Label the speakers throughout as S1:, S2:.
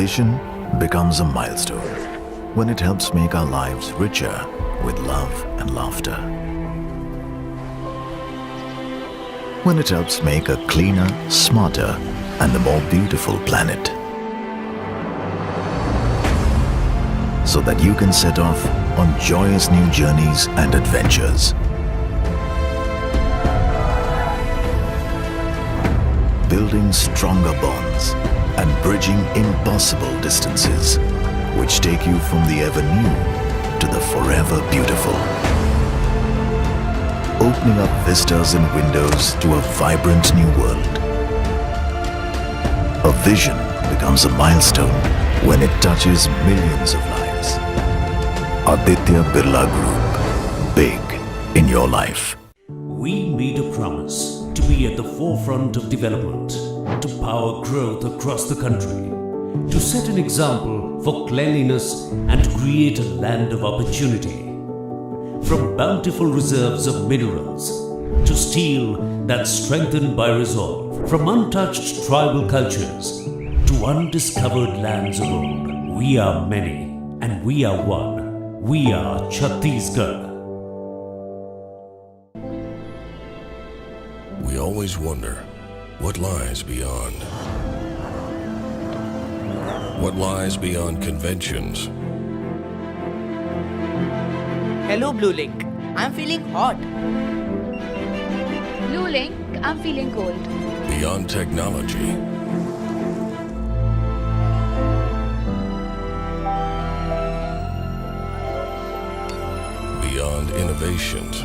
S1: vision becomes a milestone when it helps make our lives richer with love and laughter. When it helps make a cleaner, smarter, and a more beautiful planet. So that you can set off on joyous new journeys and adventures. Building stronger bonds and bridging impossible distances, which take you from the ever new to the forever beautiful. Opening up vistas and windows to a vibrant new world. A vision becomes a milestone when it touches millions of lives. Aditya Birla Group. Big in your life.
S2: We made a promise to be at the forefront of development, to power growth across the country, to set an example for cleanliness and to create a land of opportunity. From bountiful reserves of minerals to steel that's strengthened by resolve, from untouched tribal cultures to undiscovered lands of old, we are many and we are one. We are Chhattisgarh.
S3: We always wonder what lies beyond. What lies beyond conventions?
S4: Hello, Blue Link. I'm feeling hot.
S5: Blue Link, I'm feeling cold.
S3: Beyond technology? Beyond innovations?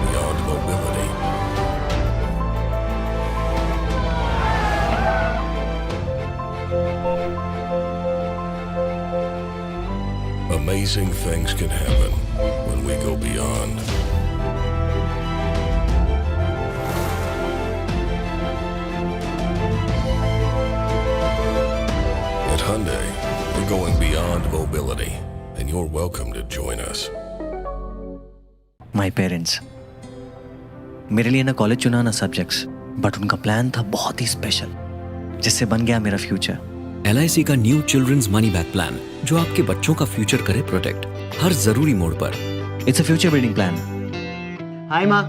S3: Beyond mobility? Amazing things can happen when we go beyond. At Hyundai, we're going beyond mobility, and you're welcome to join us.
S6: My parents. मेरे लिए ना college चुना ना subjects, but उनका plan था बहुत ही special, जिससे बन गया मेरा फ्यूचर।
S7: LIC का new children's money back plan जो आपके बच्चों का फ्यूचर करे प्रोटेक्ट हर जरूरी मोड़ पर।
S6: It's a future building plan.
S4: Hi, Ma.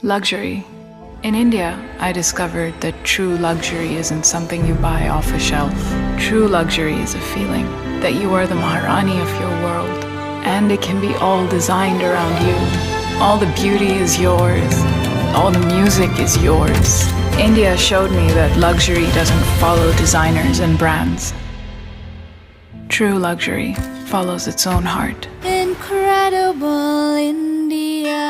S8: Luxury. In India, I discovered that true luxury isn't something you buy off a shelf. True luxury is a feeling that you are the Maharani of your world, and it can be all designed around you. All the beauty is yours. All the music is yours. India showed me that luxury doesn't follow designers and brands. True luxury follows its own heart.
S5: Incredible India.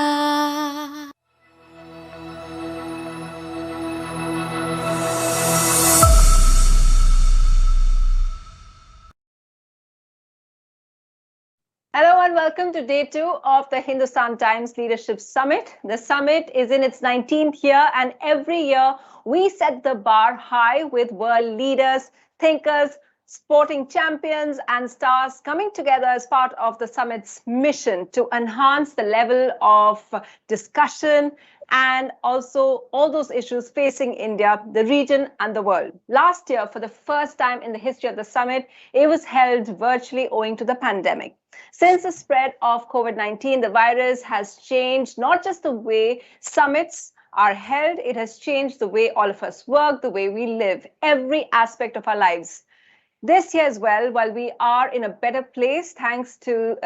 S9: Hello and welcome to day 2 of the Hindustan Times Leadership Summit. The summit is in its 19th year, and every year we set the bar high with world leaders, thinkers, sporting champions and stars coming together as part of the summit's mission to enhance the level of discussion and also all those issues facing India, the region and the world. Last year, for the first time in the history of the summit, it was held virtually owing to the pandemic. Since the spread of COVID-19, the virus has changed not just the way summits are held, it has changed the way all of us work, the way we live, every aspect of our lives. This year as well, while we are in a better place thanks to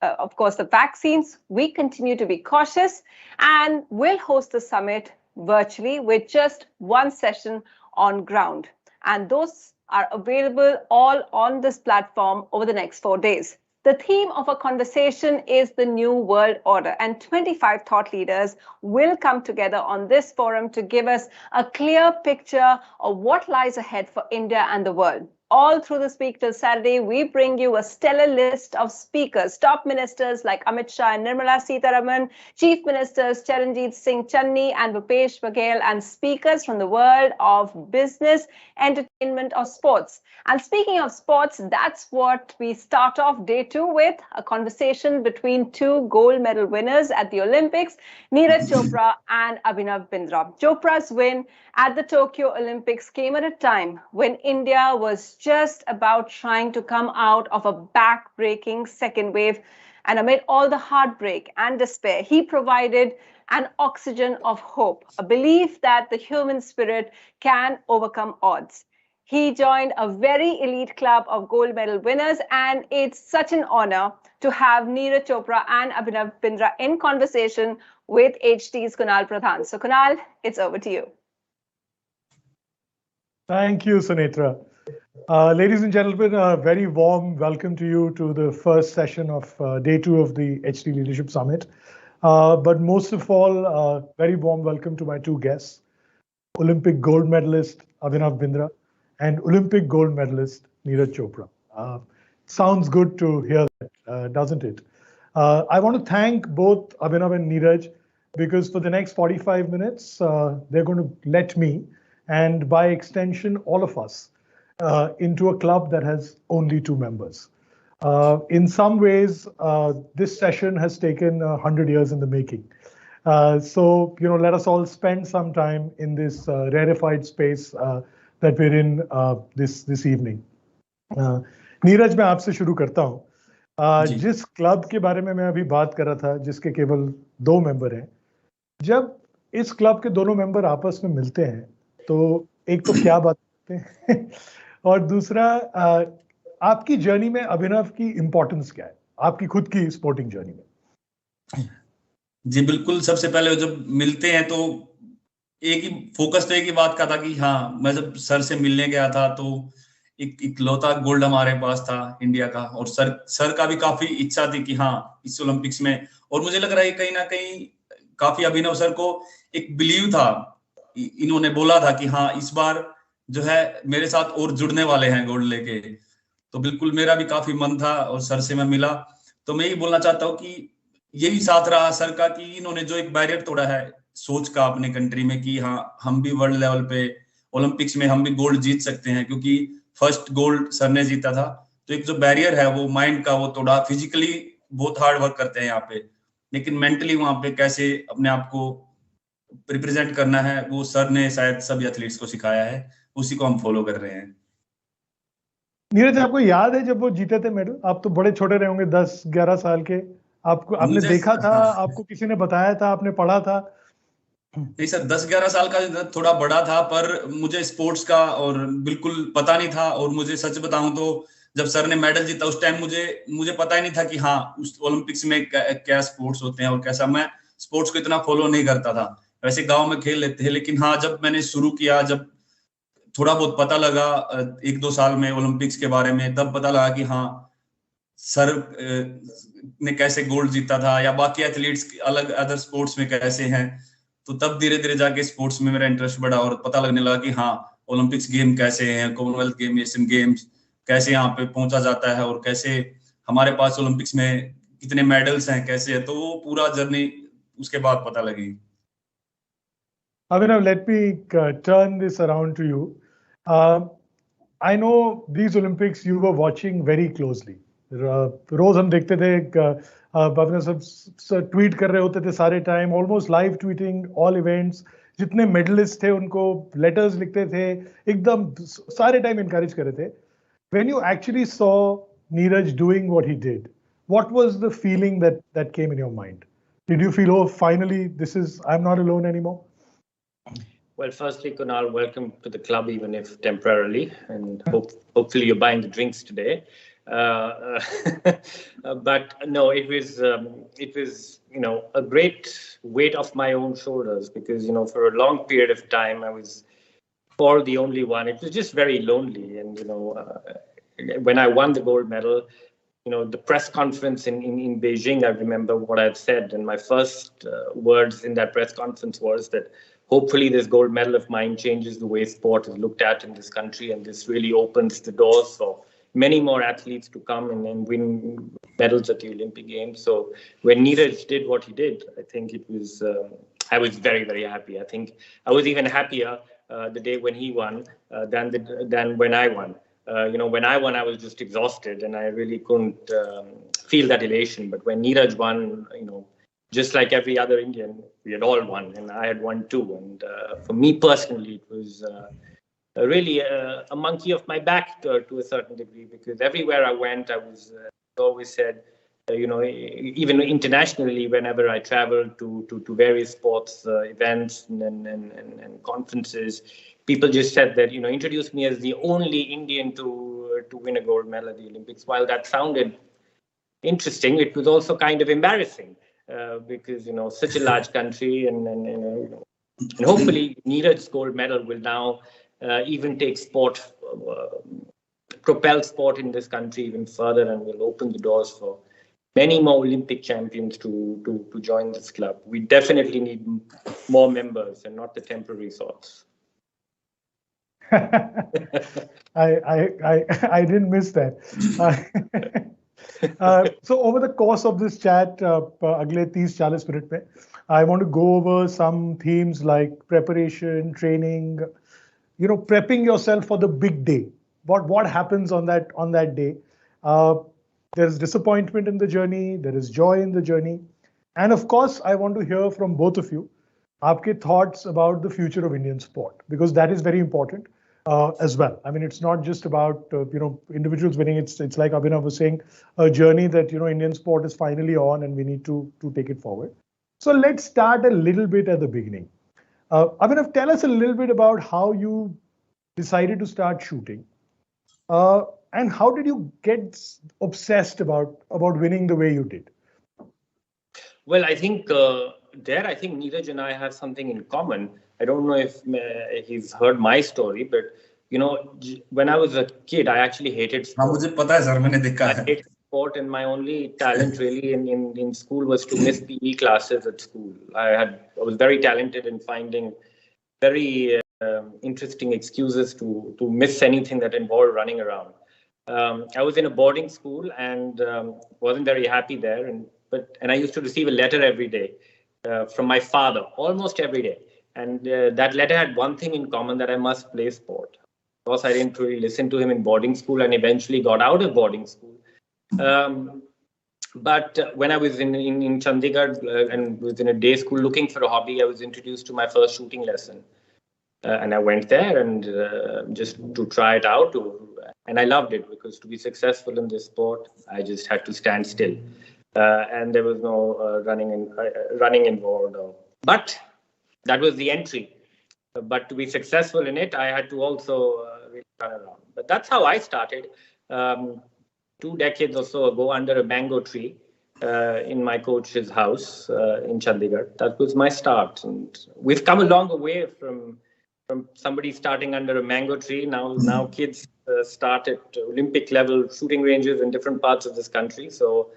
S9: of course, the vaccines, we continue to be cautious and will host the summit virtually with just one session on ground. And those are available all on this platform over the next 4 days. The theme of our conversation is the new world order, and 25 thought leaders will come together on this forum to give us a clear picture of what lies ahead for India and the world. All through the Speak Till Saturday, we bring you a stellar list of speakers, top ministers like Amit Shah and Nirmala Sitharaman, chief ministers Charanjit Singh Channi and Bhupesh Baghel, and speakers from the world of business, entertainment or sports. And speaking of sports, that's what we start off day 2 with, a conversation between 2 gold medal winners at the Olympics, Neeraj Chopra and Abhinav Bindra. Chopra's win at the Tokyo Olympics came at a time when India was just about trying to come out of a back-breaking second wave. And amid all the heartbreak and despair, he provided an oxygen of hope, a belief that the human spirit can overcome odds. He joined a very elite club of gold medal winners, and it's such an honor to have Neeraj Chopra and Abhinav Bindra in conversation with HT's Kunal Pradhan. So Kunal, it's over to you.
S10: Thank you, Sunetra. Ladies and gentlemen, a very warm welcome to you to the first session of day 2 of the HT Leadership Summit. But most of all, very warm welcome to my 2 guests, Olympic gold medalist Abhinav Bindra and Olympic gold medalist Neeraj Chopra. Sounds good to hear that, doesn't it? I want to thank both Abhinav and Neeraj because for the next 45 minutes, they're going to let me, and by extension, all of us, into a club that has only 2 members. In some ways, this session has taken 100 years in the making. So, let us all spend some time in this rarefied space that we're in this evening. Neeraj, मैं आपसे शुरू करता हूँ. जिस club के बारे में मैं अभी बात कर रहा था, जिसके केवल 2 मेंबर हैं, जब इस क्लब के दोनों मेंबर आपस में मिलते हैं, तो एक तो क्या बात करते हैं और दूसरा आपकी जर्नी में अभिनव की इंपॉर्टेंस क्या है, आपकी खुद की स्पोर्टिंग जर्नी में?
S11: जी बिल्कुल, सबसे पहले जब मिलते हैं तो एक ही फोकस तो एक ही बात का था कि हाँ, मैं जब सर से मिलने गया था तो एक इकलौता गोल्ड हमारे पास था इंडिया का, और सर का भी काफी इच्छा थी कि हाँ इस ओलंपिक्स में, और मुझे लग रहा है कहीं ना कहीं काफी अभिनव सर को एक बिलीव था, इन्होंने बोला था कि हाँ इस बार जो है मेरे साथ और जुड़ने वाले हैं गोल्ड लेके, तो बिल्कुल मेरा भी काफी मन था और सर से मैं मिला। तो मैं यही बोलना चाहता हूँ कि यही साथ रहा सर का कि इन्होंने जो एक बैरियर तोड़ा है सोच का अपने कंट्री में कि हाँ हम भी वर्ल्ड लेवल पे ओलंपिक्स में हम भी गोल्ड जीत सकते हैं, क्योंकि फर्स्ट गोल्ड सर ने जीता था। तो एक जो बैरियर है वो माइंड का वो तोड़ा। फिजिकली बहुत हार्ड वर्क करते हैं यहाँ पे, लेकिन मेंटली वहां पे कैसे अपने आप को रिप्रेजेंट करना है वो सर ने शायद सभी एथलीट्स को सिखाया है, उसी को हम फॉलो कर रहे हैं।
S10: नीरज, आपको याद है जब वो जीते थे मेडल? आप तो बड़े छोटे रहे होंगे, 10-11 साल के। आपने देखा था, आपको किसी ने बताया था, आपने पढ़ा था?
S11: नहीं सर, 10-11 साल का थोड़ा बड़ा था, पर मुझे स्पोर्ट्स का और बिल्कुल पता नहीं था। और मुझे सच बताऊं तो जब सर ने मेडल जीता उस टाइम मुझे पता ही नहीं था कि हाँ उस ओलंपिक्स में क्या स्पोर्ट्स होते हैं और कैसा। मैं स्पोर्ट्स को इतना फॉलो नहीं करता था, वैसे गांव में खेल लेते हैं, लेकिन हाँ जब मैंने शुरू किया, जब थोड़ा बहुत पता लगा 1-2 साल में ओलंपिक्स के बारे में, तब पता लगा कि हाँ सर ने कैसे गोल्ड जीता था या बाकी एथलीट्स अलग अदर स्पोर्ट्स में कैसे हैं। तो तब धीरे धीरे जाके स्पोर्ट्स में मेरा इंटरेस्ट बढ़ा और पता लगने लगा कि हाँ ओलंपिक्स गेम कैसे हैं, कॉमनवेल्थ गेम, एशियन गेम्स कैसे यहाँ पे पहुंचा जाता है और कैसे हमारे पास ओलंपिक्स में कितने मेडल्स हैं, कैसे है। तो वो पूरा जर्नी उसके बाद पता लगी।
S10: Abhinav, let me turn this around to you. I know these Olympics you were watching very closely. रोज हम देखते थे, अभिनव सब ट्वीट कर रहे होते थे सारे time, almost live tweeting all events. जितने मेडलिस्ट थे उनको लेटर्स लिखते थे, एकदम सारे टाइम इनकरेज कर रहे थे। When you actually saw Neeraj doing what he did, what was the feeling that came in your mind? Did you feel, oh, finally, I'm not alone anymore?
S12: Well, firstly, Kunal, welcome to the club, even if temporarily, and hopefully you're buying the drinks today. But no, it was a great weight off my own shoulders because for a long period of time I was for the only one. It was just very lonely, and when I won the gold medal, the press conference in Beijing, I remember what I'd said, and my first words in that press conference was that hopefully this gold medal of mine changes the way sport is looked at in this country, and this really opens the doors for many more athletes to come and win medals at the Olympic Games. So when Neeraj did what he did, I think it was, I was very, very happy. I think I was even happier the day when he won than when I won. When I won, I was just exhausted and I really couldn't feel that elation. But when Neeraj won, just like every other Indian, we had all won, and I had won too. And for me personally, it was really a monkey off my back to a certain degree, because everywhere I went, I was always said, even internationally, whenever I traveled to various sports events and conferences, people just said that, introduced me as the only Indian to win a gold medal at the Olympics. While that sounded interesting, it was also kind of embarrassing. Because such a large country, and hopefully Neeraj's gold medal will now even take sport, propel sport in this country even further, and will open the doors for many more Olympic champions to join this club. We definitely need more members and not the temporary sorts.
S10: I didn't miss that. So over the course of this chat, अगले 30-40 minutes में, I want to go over some themes like preparation, training, prepping yourself for the big day. What happens on that day? There's disappointment in the journey, there is joy in the journey, and of course, I want to hear from both of you, आपके thoughts about the future of Indian sport, because that is very important. As well. I mean, it's not just about individuals winning. It's like Abhinav was saying, a journey that Indian sport is finally on, and we need to take it forward. So let's start a little bit at the beginning. Abhinav, tell us a little bit about how you decided to start shooting, and how did you get obsessed about winning the way you did?
S12: Well, I think Neeraj and I have something in common. I don't know if he's heard my story, but when I was a kid, I actually hated sport. I hated sport, and my only talent really in school was to miss PE classes at school. I was very talented in finding very interesting excuses to miss anything that involved running around. I was in a boarding school and wasn't very happy there, and I used to receive a letter every day from my father, almost every day. And that letter had one thing in common, that I must play sport. Of course, I didn't really listen to him in boarding school and eventually got out of boarding school. But when I was in Chandigarh and was in a day school looking for a hobby, I was introduced to my first shooting lesson. And I went there and just to try it out. And I loved it, because to be successful in this sport, I just had to stand still. And there was no running involved. But that was the entry. But to be successful in it, I had to also really run around. But that's how I started 2 decades or so ago under a mango tree in my coach's house in Chandigarh. That was my start. And we've come a long way from somebody starting under a mango tree. Now kids start at Olympic level shooting ranges in different parts of this country. So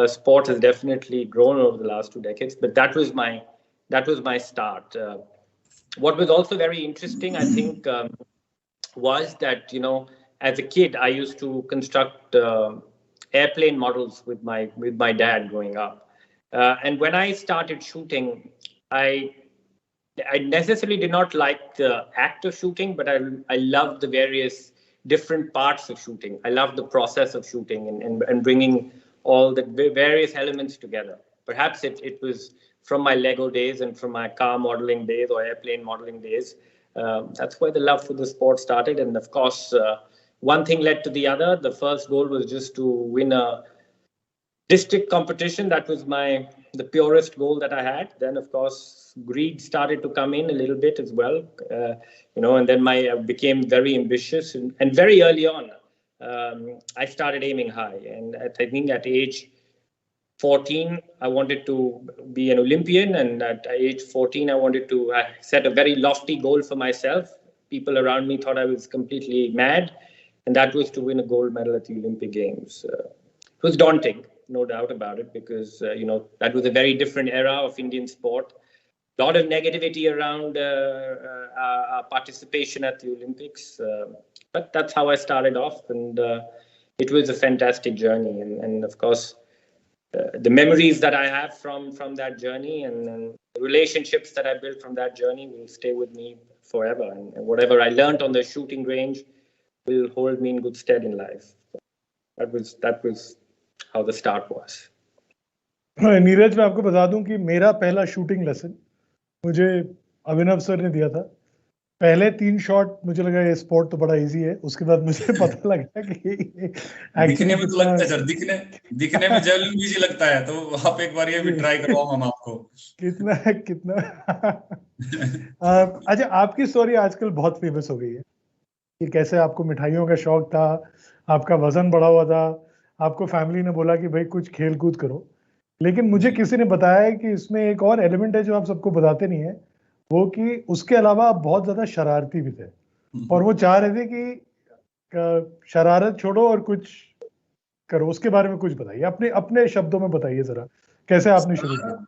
S12: sport has definitely grown over the last 2 decades. But that was my start. What was also very interesting, I think, was that, as a kid, I used to construct airplane models with my dad growing up. And when I started shooting, I necessarily did not like the act of shooting, but I loved the various different parts of shooting. I loved the process of shooting and bringing all the various elements together. Perhaps it was from my Lego days and from my car modeling days or airplane modeling days. That's where the love for the sport started. And of course, one thing led to the other. The first goal was just to win a district competition, that was the purest goal that I had. Then, of course, greed started to come in a little bit as well, and then I became very ambitious. And very early on, I started aiming high. And I think at age 14, I wanted to be an Olympian. And at age 14, I set a very lofty goal for myself. People around me thought I was completely mad. And that was to win a gold medal at the Olympic Games. It was daunting, no doubt about it, because, that was a very different era of Indian sport. A lot of negativity around our participation at the Olympics. But that's how I started off. And it was a fantastic journey. And of course, the memories that I have from that journey and the relationships that I built from that journey will stay with me forever. And whatever I learned on the shooting range will hold me in good stead in life. That was how the start was.
S10: Neeraj, मैं आपको बता दूं कि मेरा पहला shooting lesson मुझे अभिनव sir ने दिया था. पहले 3 शॉट मुझे लगा ये स्पोर्ट तो बड़ा इजी है. उसके बाद मुझे पता लगा कि
S11: दिखने में तो लगता है सर, दिखने में जेवलिन इजी लगता है, तो आप एक बार ये भी ट्राई करवाओ हम आपको.
S10: कितना अच्छा, आपकी स्टोरी आजकल बहुत फेमस हो गई है कि कैसे आपको मिठाइयों का शौक था, आपका वजन बढ़ा हुआ था, आपको फैमिली ने बोला कि भाई कुछ खेल कूद करो. लेकिन मुझे किसी ने बताया कि इसमें एक और एलिमेंट है जो आप सबको बताते नहीं है, वो कि उसके अलावा आप बहुत ज्यादा शरारती भी थे और वो चाह रहे थे कि शरारत छोड़ो और कुछ करो. उसके बारे में कुछ बताइए, अपने शब्दों में बताइए जरा, कैसे आपने शुरू किया.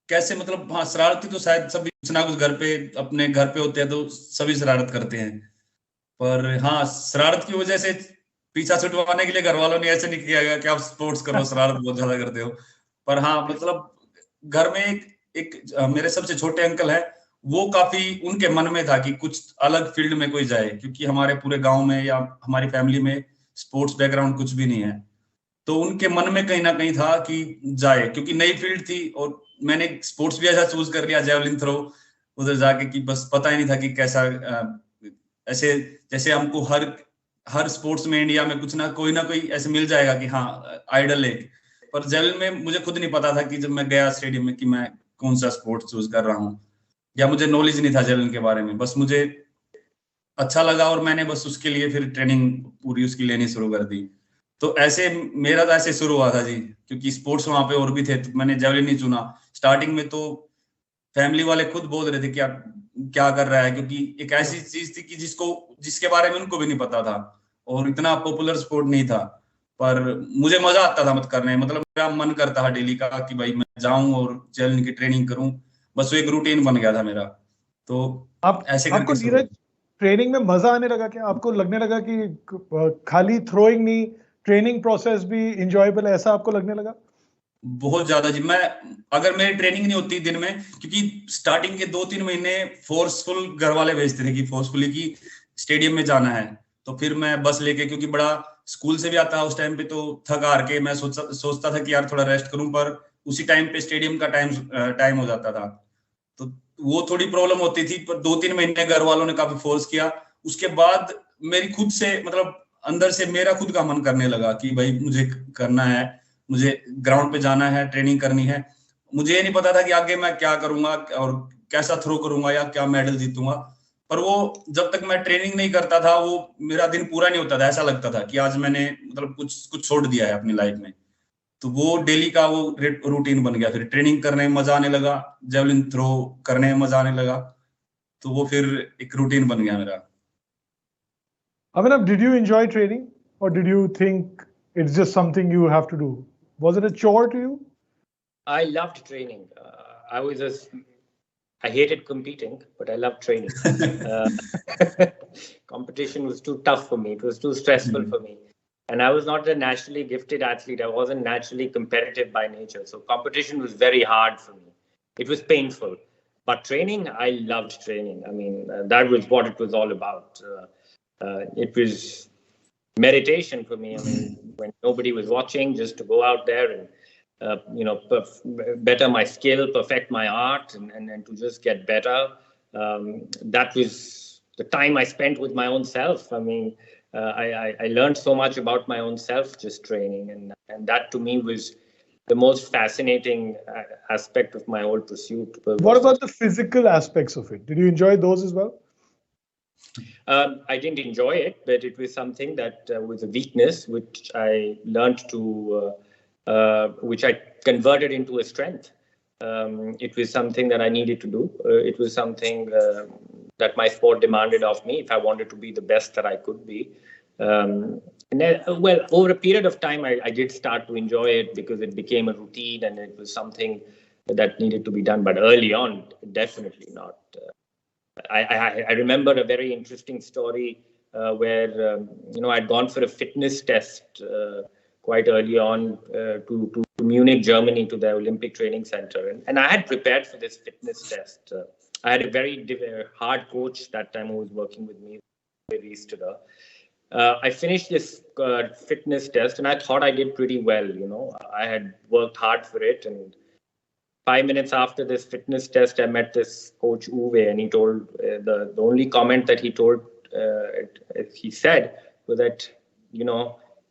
S11: कैसे मतलब, हाँ, शरारती तो शायद सभी कुछ ना कुछ अपने घर पे होते हैं तो सभी शरारत करते हैं. पर हाँ, शरारत की वजह से पीछा छुटवाने के लिए घर वालों ने ऐसे नहीं किया गया कि आप स्पोर्ट्स करो, शरारत बहुत ज्यादा करते हो. पर हाँ, मतलब घर में एक मेरे सबसे छोटे अंकल है, वो काफी उनके मन में था कि कुछ अलग फील्ड में कोई जाए, क्योंकि हमारे पूरे गांव में या हमारी फैमिली में स्पोर्ट्स बैकग्राउंड कुछ भी नहीं है. तो उनके मन में कहीं ना कहीं था कि जाए, क्योंकि नई फील्ड थी. और मैंने स्पोर्ट्स भी ऐसा चूज कर लिया, जेवलिन थ्रो, उधर जाके कि बस पता ही नहीं था कि कैसा, ऐसे जैसे हमको हर स्पोर्ट्स में इंडिया में कुछ ना कोई ऐसे मिल जाएगा कि हाँ आइडल है. पर जेवलिन में मुझे खुद नहीं पता था कि जब मैं गया स्टेडियम में कि मैं कौन सा स्पोर्ट्स चूज कर रहा हूँ, या मुझे नॉलेज नहीं था जेवलिन के बारे में. बस मुझे अच्छा लगा और मैंने बस उसके लिए फिर ट्रेनिंग पूरी उसकी लेनी शुरू कर दी. तो ऐसे मेरा तो ऐसे शुरू हुआ था जी, क्योंकि स्पोर्ट्स वहां पे और भी थे, तो मैंने जेवलिन नहीं चुना. स्टार्टिंग में तो फैमिली वाले खुद बोल रहे थे क्या कर रहा है, क्योंकि एक ऐसी चीज थी कि जिसके बारे में उनको भी नहीं पता था और इतना पॉपुलर स्पोर्ट नहीं था. पर मुझे मजा आता था मत करने, मतलब मेरा मन करता था डेली का कि भाई मैं जाऊं और जेवलिन की ट्रेनिंग करूं. बस वो एक रूटीन बन गया था मेरा. तो
S10: आप
S11: ऐसे
S10: आपको नीरज ट्रेनिंग में मजा आने लगा क्या? आपको लगने लगा कि खाली थ्रोइंग नहीं, ट्रेनिंग प्रोसेस भी एंजॉयबल है, ऐसा आपको लगने लगा?
S11: बहुत ज्यादा जी. अगर मेरी ट्रेनिंग नहीं होती दिन में, क्योंकि स्टार्टिंग के 2-3 महीने फोर्सफुल घर वाले भेजते थे कि फोर्सफुली कि स्टेडियम में जाना है, तो फिर मैं बस लेके, क्योंकि बड़ा स्कूल से भी आता उस टाइम पे, तो थक हार के मैं सोचता था कि यार थोड़ा रेस्ट करूं, पर उसी टाइम पे स्टेडियम का टाइम हो जाता था, तो वो थोड़ी प्रॉब्लम होती थी. पर 2-3 महीने घर वालों ने काफी फोर्स किया. उसके बाद मेरी खुद से, मतलब अंदर से मेरा खुद का मन करने लगा कि भाई मुझे करना है, मुझे ग्राउंड पे जाना है, ट्रेनिंग करनी है. मुझे ये नहीं पता था कि आगे मैं क्या करूंगा और कैसा थ्रो करूंगा या क्या मेडल जीतूंगा. पर वो जब तक मैं ट्रेनिंग नहीं करता था, वो मेरा दिन पूरा नहीं होता था. ऐसा लगता था कि आज मैंने मतलब कुछ छोड़ दिया है अपनी लाइफ में. तो वो डेली का वो रूटीन बन गया. फिर ट्रेनिंग करने में मजा आने लगा, जेवलिन थ्रो करने में मजा आने लगा, तो वो फिर एक रूटीन बन गया मेरा.
S10: Abhinav, did you enjoy training or did you think it's just something you have to do? Was it a chore to you?
S12: I loved training. I hated competing, but I loved training. Competition was too tough for me. It was too stressful for me. And I was not a naturally gifted athlete. I wasn't naturally competitive by nature. So competition was very hard for me. It was painful. But training, I loved training. I mean, that was what it was all about. It was meditation for me. I mean, when nobody was watching, just to go out there and better my skill, perfect my art, and to just get better. That was the time I spent with my own self. I mean, I learned so much about my own self just training, and that to me was the most fascinating aspect of my whole pursuit.
S10: What about the physical aspects of it? Did you enjoy those as well?
S12: I didn't enjoy it, but it was something that was a weakness, which I learned to, which I converted into a strength. It was something that I needed to do. It was something that my sport demanded of me if I wanted to be the best that I could be. And then, well, over a period of time, I did start to enjoy it because it became a routine and it was something that needed to be done. But early on, definitely not. I remember a very interesting story where, I'd gone for a fitness test quite early on to Munich, Germany, to the Olympic training center. And I had prepared for this fitness test. I had a very hard coach that time who was working with me, I finished this fitness test and I thought I did pretty well. I had worked hard for it. And 5 minutes after this fitness test, I met this coach Uwe, and he told the only comment that he said was that,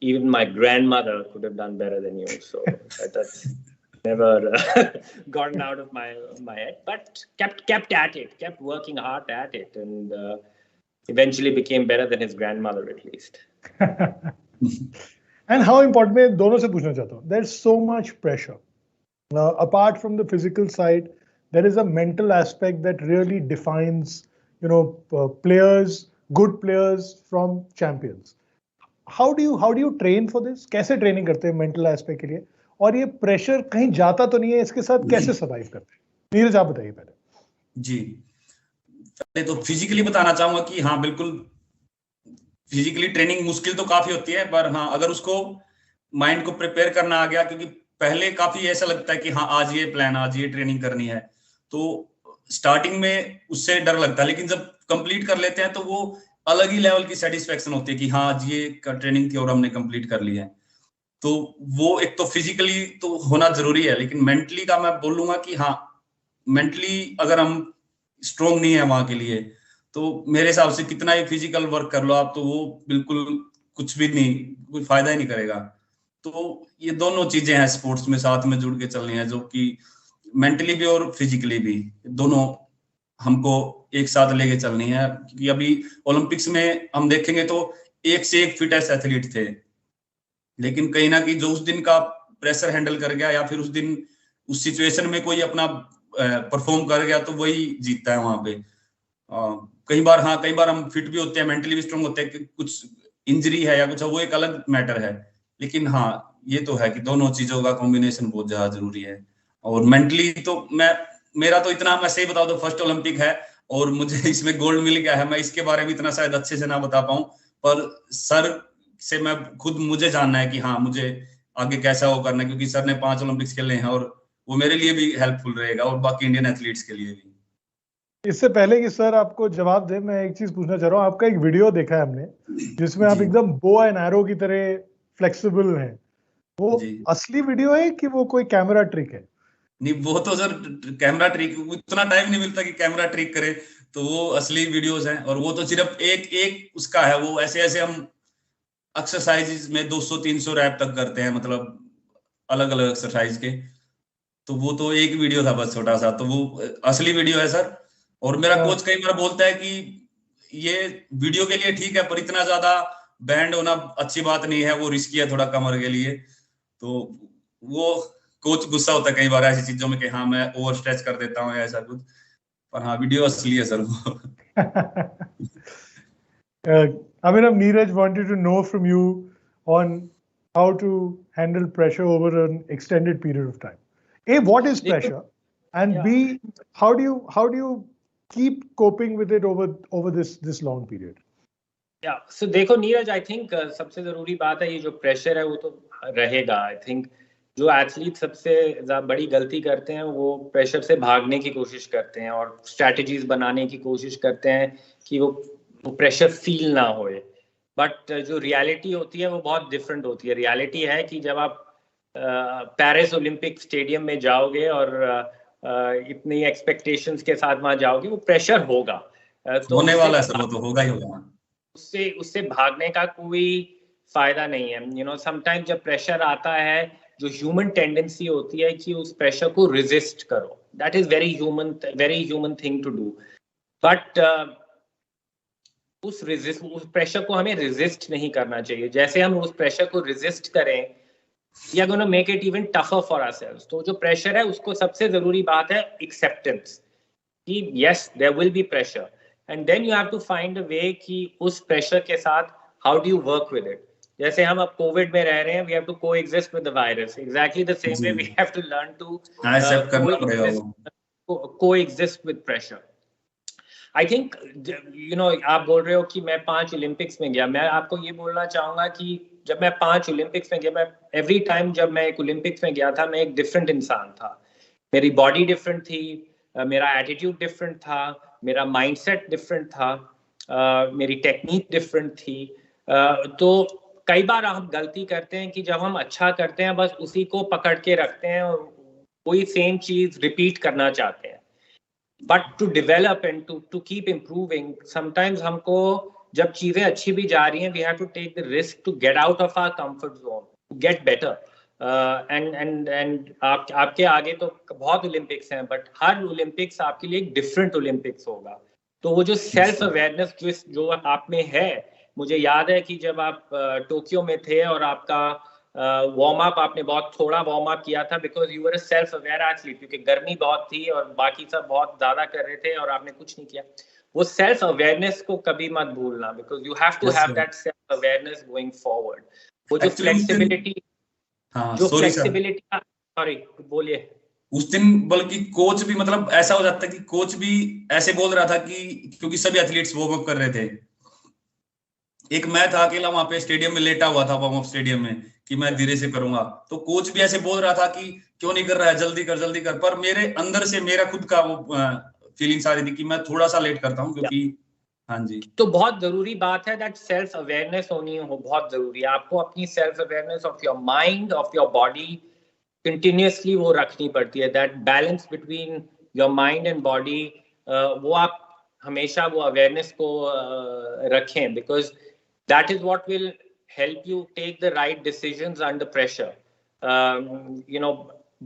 S12: even my grandmother could have done better than you. So that's never gotten out of my head, but kept at it, kept working hard at it, and eventually became better than his grandmother at least.
S10: And how important, मैं दोनों से पूछना चाहता हूँ. There's so much pressure. Apart from the physical side, there is a mental aspect that really defines, players, good players from champions. How do you train for this? कैसे training करते हैं mental aspect के लिए? और ये pressure कहीं जाता तो नहीं है, इसके साथ कैसे सर्वाइव करते हैं? नीरज, आप बताइए पहले.
S11: जी, पहले तो फिजिकली बताना चाहूंगा कि हाँ, बिल्कुल फिजिकली ट्रेनिंग मुश्किल तो काफी होती है, पर हाँ, अगर उसको माइंड को प्रिपेयर करना आ गया, क्योंकि पहले काफी ऐसा लगता है कि हाँ, आज ये प्लान, आज ये ट्रेनिंग करनी है, तो स्टार्टिंग में उससे डर लगता है, लेकिन जब कंप्लीट कर लेते हैं तो वो अलग ही लेवल की सेटिस्फेक्शन होती है कि हाँ, आज ये ट्रेनिंग थी और हमने कंप्लीट कर ली है. तो वो एक तो फिजिकली तो होना जरूरी है, लेकिन मेंटली का मैं बोलूंगा कि हाँ, मेंटली अगर हम स्ट्रोंग नहीं है वहां के लिए, तो मेरे हिसाब से कितना ही फिजिकल वर्क कर लो आप, तो वो बिल्कुल कुछ भी नहीं, कोई फायदा ही नहीं करेगा. तो ये दोनों चीजें हैं स्पोर्ट्स में साथ में जुड़ के चलनी है, जो कि मेंटली भी और फिजिकली भी, दोनों हमको एक साथ लेके चलनी है. क्योंकि अभी ओलंपिक्स में हम देखेंगे तो एक से एक फिटेस्ट एथलीट थे, लेकिन कहीं ना कहीं जो उस दिन का प्रेशर हैंडल कर गया या फिर उस दिन उस सिचुएशन में कोई अपना परफॉर्म कर गया, तो वही जीतता है वहां पे. कई बार हम फिट भी होते हैं, मेंटली भी स्ट्रांग होते हैं, कि कुछ इंजरी है या कुछ है, वो एक अलग मैटर है. लेकिन हाँ, ये तो है कि दोनों चीजों का कॉम्बिनेशन बहुत ज्यादा जरूरी है. और मेंटली तो मेरा तो इतना, मैं सही बताऊं तो फर्स्ट ओलंपिक है और मुझे इसमें गोल्ड मिल गया है. मैं इसके बारे में इतना शायद अच्छे से ना बता पाऊं, पर सर से मैं खुद, मुझे जानना है कि हाँ, मुझे आगे कैसा वो करना है, क्योंकि सर ने 5 ओलंपिक्स खेले हैं और वो मेरे लिए भी हेल्पफुल रहेगा और बाकी इंडियन एथलीट्स के लिए भी.
S10: इससे पहले कि सर आपको जवाब दे, मैं एक चीज पूछना चाह रहा हूँ. आपका एक वीडियो देखा है हमने, जिसमें आप एकदम बो एंड एरो की तरह फ्लेक्सिबल हैं. वो असली वीडियो है कि वो कोई कैमरा ट्रिक है?
S11: नहीं, वो तो सर कैमरा ट्रिक, उतना टाइम नहीं मिलता कि कैमरा ट्रिक करे, तो वो असली वीडियोस हैं. और वो तो सिर्फ एक उसका है, वो ऐसे हम एक्सरसाइजेस में 200-300 रैप तक करते हैं, मतलब अलग अलग एक्सरसाइज के. तो वो तो एक वीडियो था बस, छोटा सा. तो वो असली वीडियो है सर. और मेरा कोच कई बार बोलता है कि ये वीडियो के लिए ठीक है, पर इतना ज्यादा बैंड होना अच्छी बात नहीं है, वो रिस्की है थोड़ा कमर के लिए. तो वो कोच गुस्सा होता है कई बार ऐसी चीजों में कि हाँ, मैं ओवर स्ट्रेच कर देता हूँ या ऐसा कुछ. पर हाँ, वीडियो असली है सर वो.
S10: Abhinav, Neeraj wanted to know from you on how to handle pressure over an extended period of time. A, what is pressure? And B, how do you keep coping with it over this long period?
S12: Yeah, so देखो Neeraj, I think सबसे जरूरी बात है, ये जो pressure है वो तो रहेगा. I think जो एथलीट सबसे बड़ी गलती करते हैं वो प्रेशर से भागने की कोशिश करते हैं और स्ट्रैटेजीज बनाने की कोशिश करते हैं कि वो प्रेशर फील ना होए. बट जो रियलिटी होती है वो बहुत डिफरेंट होती है. रियलिटी है कि जब आप पेरिस ओलंपिक स्टेडियम में जाओगे और इतनी एक्सपेक्टेशंस के साथ वहां जाओगे, वो प्रेशर होगा, तो
S11: होने वाला है सर, वो तो होगा ही होगा.
S12: उससे भागने का कोई फायदा नहीं है. समटाइम्स जब प्रेशर आता है जो ह्यूमन टेंडेंसी होती है कि उस प्रेशर को रेजिस्ट करो. That is very human thing to do. But उस प्रेशर को हमें रेजिस्ट नहीं करना चाहिए. जैसे हम उस प्रेशर को रेजिस्ट करें, we are gonna make it even tougher for ourselves. तो जो प्रेशर है उसको सबसे जरूरी बात है एक्सेप्टेंस कि yes there will be pressure, and then you have to find a way कि उस प्रेशर के साथ how do you work with it. जैसे हम अब कोविड में रह रहे हैं, we have to coexist with the virus. Exactly the same way we have to learn to coexist with pressure. I think you know, आप बोल रहे हो कि मैं 5 ओलंपिक्स में गया. मैं आपको ये बोलना चाहूंगा कि जब मैं 5 ओलंपिक्स में गया, मैं एवरी टाइम जब मैं एक ओलंपिक्स में गया था, मैं एक डिफरेंट इंसान था. मेरी बॉडी डिफरेंट थी, मेरा एटीट्यूड डिफरेंट था, मेरा माइंडसेट डिफरेंट था, मेरी टेक्निक डिफरेंट थी. तो कई बार हम गलती करते हैं कि जब हम अच्छा करते हैं बस उसी को पकड़ के रखते हैं और वही सेम चीज रिपीट करना चाहते हैं. But to develop and to keep improving, sometimes हमको जब चीजें अच्छी भी जा रही हैं, we have to take the risk to get out of our comfort zone, to get better. And आपके आगे तो बहुत ओलंपिक्स हैं, बट हर ओलंपिक्स आपके लिए एक डिफरेंट ओलंपिक्स होगा. तो वो जो सेल्फ अवेयरनेस जो आप में है, मुझे याद है कि जब आप टोक्यो में थे और आपका वार्म अप आपने बहुत थोड़ा वार्म अप किया था, because you were a self aware athlete, क्योंकि गर्मी बहुत थी और बाकी सब बहुत ज्यादा कर रहे थे और आपने कुछ नहीं किया. वो सेल्फ अवेयरनेस को कभी मत भूलना, because you have to have that self awareness going forward. वो जो फ्लेक्सिबिलिटी, सॉरी बोलिए.
S11: उस दिन बल्कि कोच भी, मतलब ऐसा हो जाता है कि कोच भी ऐसे बोल रहा था कि क्योंकि सभी एथलीट्स वार्म अप कर रहे थे, एक मैं था अकेला वहां पे स्टेडियम में लेटा हुआ था, वार्म अप स्टेडियम में, कि मैं धीरे से करूंगा. तो कोच भी ऐसे बोल रहा था कि क्यों नहीं कर रहा है, जल्दी कर. पर मेरे अंदर से मेरा खुद का वो फीलिंग्स आ रही थी कि मैं थोड़ा सा लेट करता हूँ, क्योंकि हाँ जी.
S12: तो बहुत जरूरी बात है दैट सेल्फ अवेयरनेस होनी हो, बहुत जरूरी है. आपको अपनी self awareness of your mind, of your body continuously वो रखनी पड़ती है. That balance between your mind and body, वो आप हमेशा वो अवेयरनेस को रखें, because that is what will help you take the right decisions under pressure. You know,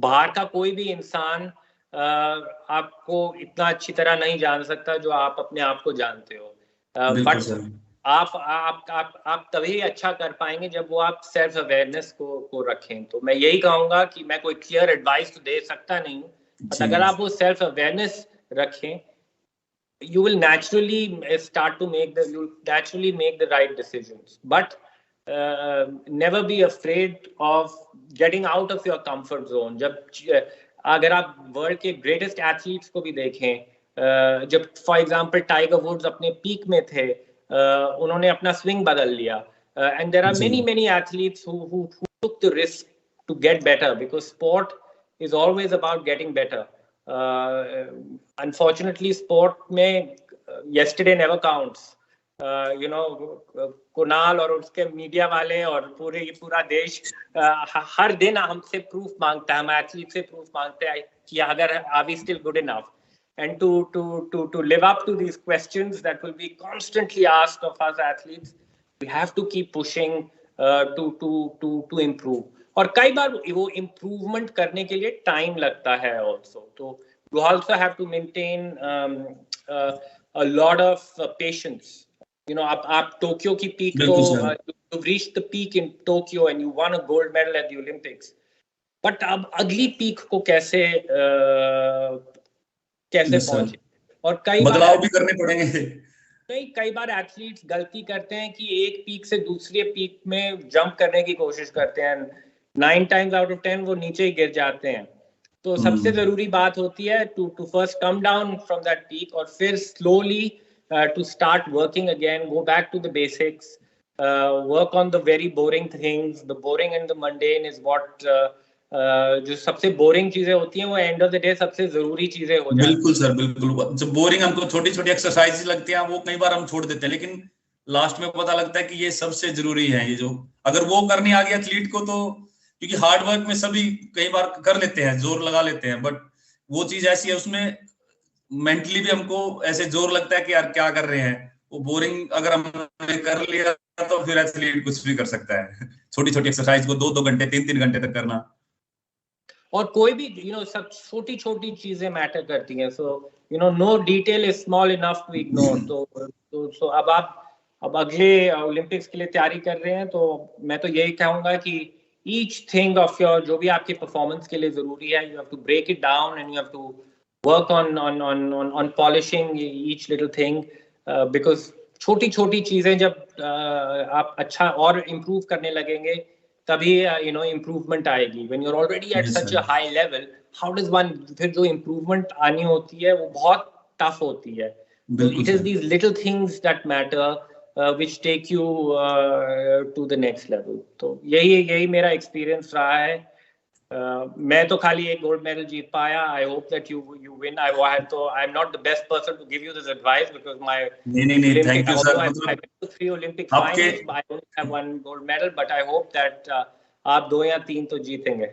S12: बाहर का कोई भी इंसान आपको इतना अच्छी तरह नहीं जान सकता जो आप अपने आप को जानते हो. बट आप तभी अच्छा कर पाएंगे जब वो आप सेल्फ अवेयरनेस को रखें. तो मैं यही कहूंगा कि मैं कोई क्लियर एडवाइस तो दे सकता नहीं हूँ, बट अगर आप वो सेल्फ अवेयरनेस रखें, you will naturally make the right decisions. But never be afraid of getting out of your comfort zone. जब अगर आप वर्ल्ड के ग्रेटेस्ट एथलीट्स को भी देखें, जब फॉर एग्जांपल टाइगर वुड्स अपने पीक में थे, उन्होंने अपना स्विंग बदल लिया. And there are many athletes who took the risk to get better, because sport is always about getting better. Unfortunately, sport में yesterday never counts. You know, Kunal और उसके मीडिया वाले और पूरा देश हर दिन हमसे प्रूफ मांगता है, हम एथलीट से प्रूफ मांगते हैं कि अगर are we still good enough? And to live up to these questions that will be constantly asked of us athletes, we have to keep pushing to improve. और कई बार वो इम्प्रूवमेंट करने के लिए टाइम लगता है also. तो you also have to maintain a lot of patience. You know, आप टोक्यो की पीक को, you've reached the peak in Tokyo and you won a gold medal at the Olympics. But अब अगली peak को कैसे पहुंचे, और कई
S11: बदलाव भी करने पड़ेंगे.
S12: कई बार एथलीट्स गलती करते हैं कि एक पीक से दूसरे पीक में जंप करने की कोशिश करते हैं, 9 times out of 10 वो नीचे ही गिर जाते हैं. तो सबसे जरूरी बात होती है to first come down from that peak, और फिर slowly to start working again, go back to the basics, work on the very boring things. The boring and the mundane is what, जो सबसे बोरिंग चीजें होती हैं वो end of the day सबसे जरूरी चीजें हो जाती हैं.
S11: बिल्कुल सर, बिल्कुल. जो बोरिंग हमको छोटी एक्सरसाइज लगती हैं वो कई बार हम छोड़ देते हैं, लेकिन लास्ट में पता लगता है कि ये सबसे जरूरी है. ये जो अगर वो करनी आ गया एथलीट को, तो क्योंकि हार्ड वर्क में सभी कई बार कर लेते हैं, जोर लगा लेते हैं, बट वो चीज ऐसी है उसमें मेंटली भी हमको ऐसे जोर लगता है कि यार क्या कर रहे हैं. वो बोरिंग अगर हमने कर लिया तो फिर एथलीट कुछ भी कर सकता है. छोटी एक्सरसाइज को 2-2 घंटे 3-3 घंटे तक करना,
S12: और कोई भी सब छोटी छोटी चीजें मैटर करती हैं. So no detail is small enough to ignore. तो अब अगले ओलंपिक्स के लिए तैयारी कर रहे हैं, तो मैं तो यही कहूंगा कि each thing of your, जो भी आपकी परफॉर्मेंस के लिए जरूरी है, you have to break it down and you have to work on polishing each little thing, because छोटी छोटी चीजें जब आप अच्छा और इम्प्रूव करने लगेंगे तभी इम्प्रूवमेंट आएगी. when you're already at such a high level, how does one, फिर जो इम्प्रूवमेंट आनी होती है वो बहुत टफ होती है. It is these little things that matter, which take you to the next level. तो यही मेरा एक्सपीरियंस रहा है. मैं तो खाली एक गोल्ड मेडल जीत पाया. I hope that you win. I'm not the best person to give you this advice because my
S11: नहीं thank you sir.
S12: I've been to 3 Olympic finals, but I only have 1 gold medal. But I hope that आप 2 या 3 तो जीतेंगे.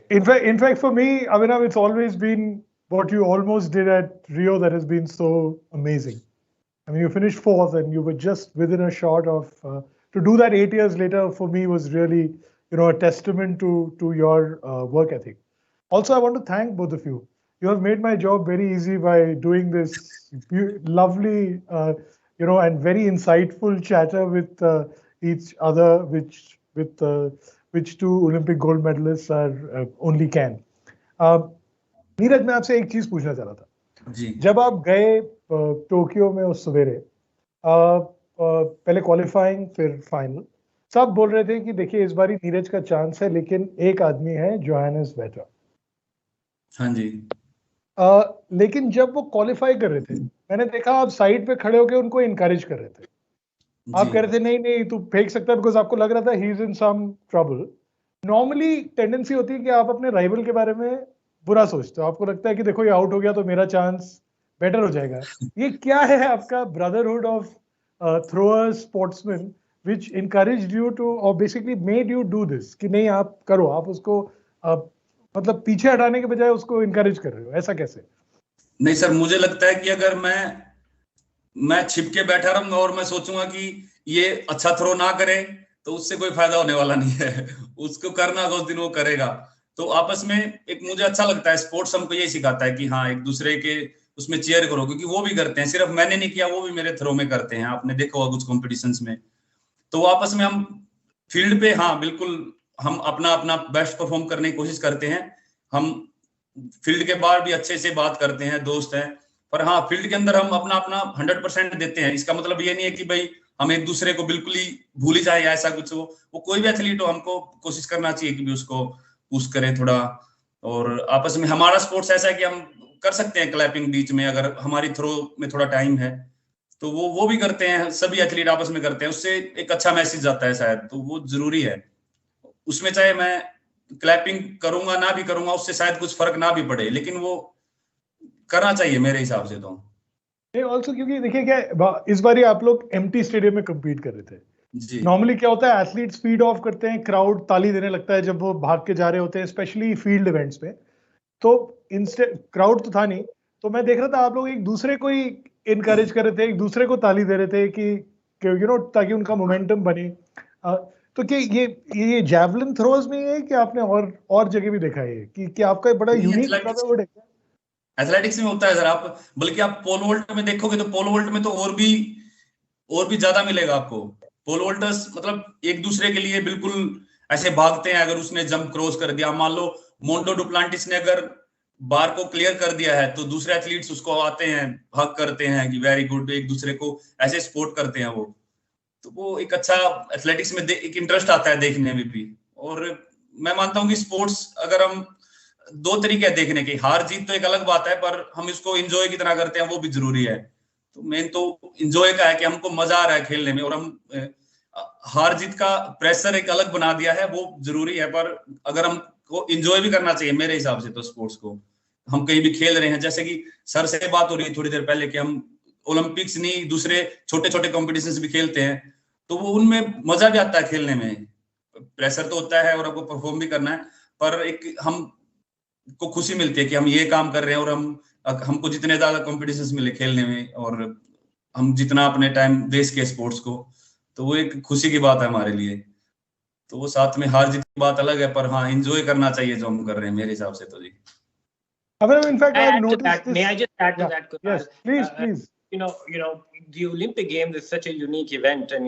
S10: In fact, for me, Abhinav, it's always been what you almost did at Rio that has been so amazing. I mean, you finished 4th and you were just within a shot of, to do that 8 years later for me was really, a testament to your work ethic. Also, I want to thank both of you. You have made my job very easy by doing this lovely, and very insightful chatter with each other, which 2 Olympic gold medalists are only can. Neeraj, मैं आपसे एक चीज पूछना चाह रहा था.
S11: जी.
S10: जब आप गए टोक्यो में उस सवेरे, पहले क्वालिफाइंग फिर फाइनल, सब बोल रहे थे कि देखिए इस बारी नीरज का चांस है, लेकिन एक आदमी है जोहानिस बेटर.
S11: हाँ जी.
S10: लेकिन जब वो क्वालिफाई कर रहे थे, मैंने देखा आप साइड पे खड़े होकर उनको इनकरेज कर रहे थे. आप कह रहे थे नहीं तू फेंक सकता है, बिकॉज आपको लग रहा था he is in some trouble. Normally tendency होती है कि आप अपने राइवल के बारे में बुरा सोचते हो. आपको लगता है कि देखो ये आउट हो गया तो मेरा चांस बेटर हो जाएगा. ये क्या है आपका brotherhood of throwers, sportsman, which encouraged you to, or basically made you do this, कि नहीं आप करो, आप उसको मतलब पीछे हटाने के बजाय उसको encourage कर रहे हो, ऐसा कैसे?
S11: नहीं सर, मुझे लगता है कि अगर मैं छिप के बैठा रहूंगा और मैं सोचूंगा कि ये अच्छा थ्रो ना करे तो उससे कोई फायदा होने वाला नहीं है. उसको करना उस दिन वो करेगा. तो आपस में एक मुझे अच्छा लगता है, स्पोर्ट्स हमको यही सिखाता है कि हाँ एक दूसरे के उसमें चीयर करो, क्योंकि वो भी करते हैं. सिर्फ मैंने नहीं किया, वो भी मेरे थ्रो में करते हैं. आपने देखा होगा कुछ कॉम्पिटिशन्स में. तो आपस में हम फील्ड पे हाँ बिल्कुल हम अपना बेस्ट परफॉर्म करने की कोशिश करते हैं. हम फील्ड के बाहर भी अच्छे से बात करते हैं, दोस्त हैं, पर हाँ फील्ड के अंदर हम अपना 100% देते हैं. इसका मतलब ये नहीं है कि भाई हम एक दूसरे को बिल्कुल ही भूल ही जाए या ऐसा कुछ. वो कोई भी एथलीट हो, हमको कोशिश करना चाहिए कि भी उसको पुश करें थोड़ा. और आपस में हमारा स्पोर्ट्स ऐसा है कि हम कर सकते हैं क्लैपिंग बीच में, अगर हमारी थ्रो में थोड़ा टाइम है तो वो भी करते हैं. सभी एथलीट आपस में करते हैं. उससे एक अच्छा मैसेज आता है शायद, तो वो जरूरी है. उसमें चाहे मैं क्लैपिंग करूंगा ना भी करूंगा, उससे शायद कुछ फर्क ना भी पड़े, लेकिन वो करना चाहिए मेरे हिसाब से. तो
S10: ऑल्सो क्योंकि देखिए क्या इस बार आप लोग एम्प्टी स्टेडियम में कम्पीट कर रहे थे. नॉर्मली क्या होता है, एथलीट स्पीड ऑफ करते हैं, क्राउड ताली देने लगता है जब वो भाग के जा रहे होते हैं, स्पेशली फील्ड इवेंट्स में. तो इंस्टेंट क्राउड तो था नहीं, तो मैं देख रहा था आप लोग एक दूसरे को ही इनकरेज कर रहे थे, एक दूसरे को ताली दे रहे थे कि ताकि उनका मोमेंटम बने. तो क्या ये जैवलिन थ्रोज में है कि आपने और जगह भी देखा है कि आपका बड़ा यूनिक ब्रदरहुड है?
S11: एथलेटिक्स में होता है सर. आप बल्कि आप पोल वोल्ट में देखोगे तो पोल वोल्ट में तो और भी ज्यादा मिलेगा आपको. पोल वोल्टर्स मतलब एक दूसरे के लिए बिल्कुल ऐसे भागते हैं. अगर उसने जंप क्रॉस कर दिया, मान लो मोंटो डुप्लांटिस ने अगर बार को क्लियर कर दिया है, तो दूसरे एथलीट्स उसको आते हैं, हक करते हैं कि वेरी गुड, एक दूसरे को ऐसे सपोर्ट करते हैं. वो एक अच्छा एथलेटिक्स में एक इंटरेस्ट आता है देखने में भी. और मैं मानता हूँ कि स्पोर्ट्स अगर हम 2 तरीके हैं देखने के, हार जीत तो एक अलग बात है, पर हम इसको एंजॉय कितना करते हैं वो भी जरूरी है. तो मेन तो एंजॉय का है कि हमको मजा आ रहा है खेलने में, और हम हार जीत का प्रेशर एक अलग बना दिया है, वो जरूरी है. पर अगर हमको एंजॉय भी करना चाहिए मेरे हिसाब से तो स्पोर्ट्स को. हम कहीं भी खेल रहे हैं, जैसे कि सर से बात हो रही थोड़ी देर पहले कि हम ओलंपिक्स नहीं दूसरे छोटे छोटे कॉम्पिटिशन्स भी खेलते हैं, तो वो उनमें मजा भी आता है खेलने में. प्रेशर तो होता है और आपको परफॉर्म भी करना है, पर एक हम को खुशी मिलती है कि हम ये काम कर रहे हैं और हमको जितने ज्यादा कॉम्पिटिशन्स मिले खेलने में, और हम जितना अपने टाइम दे सके स्पोर्ट्स को, तो वो एक खुशी की बात है हमारे लिए. तो वो साथ में हार जीत की बात अलग है, पर हाँ एंजॉय करना चाहिए जो हम कर रहे हैं मेरे हिसाब से तो. जी
S10: Abhinav, in fact, I've noticed
S12: that,
S10: this.
S12: may I just add to
S10: Yeah.
S12: that?
S10: Yes, please.
S12: You know, the Olympic Games is such a unique event, and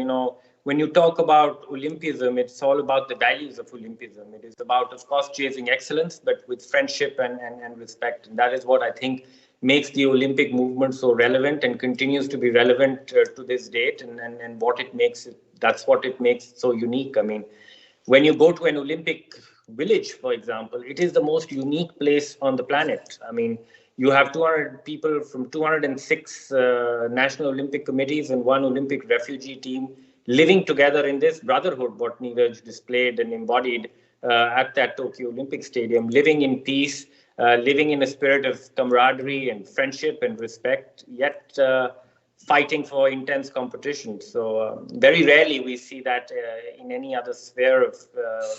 S12: when you talk about Olympism, it's all about the values of Olympism. It is about, of course, chasing excellence, but with friendship and respect. And that is what I think makes the Olympic movement so relevant and continues to be relevant to this date. And what it makes that's what it makes so unique. I mean, when you go to an Olympic village, for example, it is the most unique place on the planet. I mean, you have 200 people from 206 national Olympic committees and one Olympic refugee team living together in this brotherhood, what Neeraj displayed and embodied at that Tokyo Olympic Stadium, living in peace, living in a spirit of camaraderie and friendship and respect, yet fighting for intense competition. So very rarely we see that in any other sphere of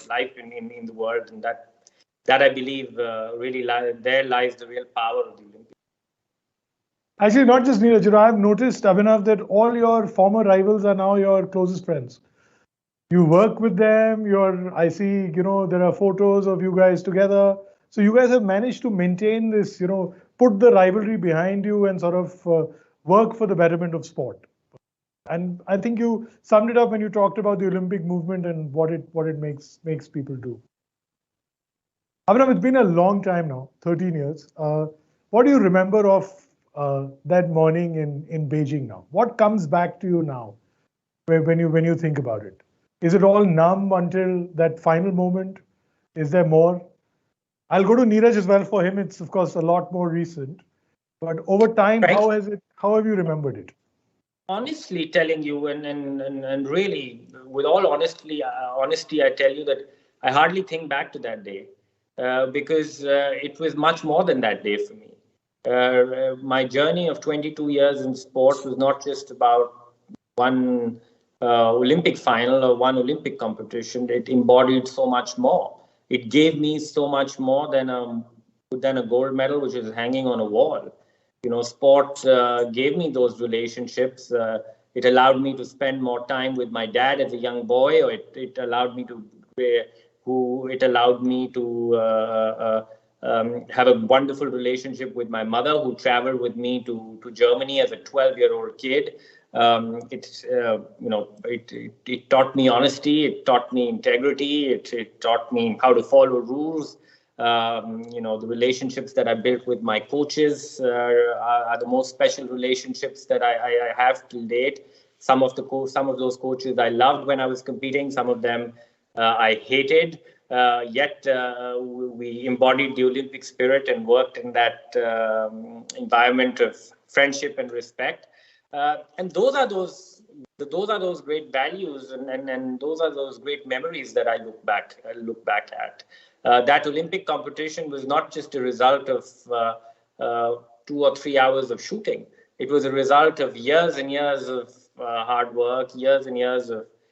S12: life in the world, and that I believe really there lies the real power of the Olympics.
S10: Actually, not just Neeraj, I've noticed, Abhinav, that all your former rivals are now your closest friends. You work with them, I see, there are photos of you guys together. So you guys have managed to maintain this, put the rivalry behind you and sort of work for the betterment of sport. And I think you summed it up when you talked about the Olympic movement and what it makes people do. Abhinav, it's been a long time now, 13 years. What do you remember of that morning in Beijing now? What comes back to you now when you think about it? Is it all numb until that final moment? Is there more? I'll go to Neeraj as well. For him, it's of course a lot more recent. But over time,
S12: Right.
S10: How have you remembered it?
S12: Honestly telling you, and really, with all honesty, I tell you that I hardly think back to that day because it was much more than that day for me. My journey of 22 years in sports was not just about one Olympic final or one Olympic competition. It embodied so much more. It gave me so much more than a gold medal, which is hanging on a wall. Sport gave me those relationships. It allowed me to spend more time with my dad as a young boy, or it allowed me to have a wonderful relationship with my mother, who traveled with me to Germany as a 12-year-old kid. It taught me honesty. It taught me integrity. It taught me how to follow rules. The relationships that I built with my coaches are the most special relationships that I have to date. Some of those coaches I loved when I was competing. Some of them I hated. Yet we embodied the Olympic spirit and worked in that environment of friendship and respect. And those are those great values, and those are those great memories that I look back at. That Olympic competition was not just a result of 2 or 3 hours of shooting. It was a result of years and years of hard work, years and years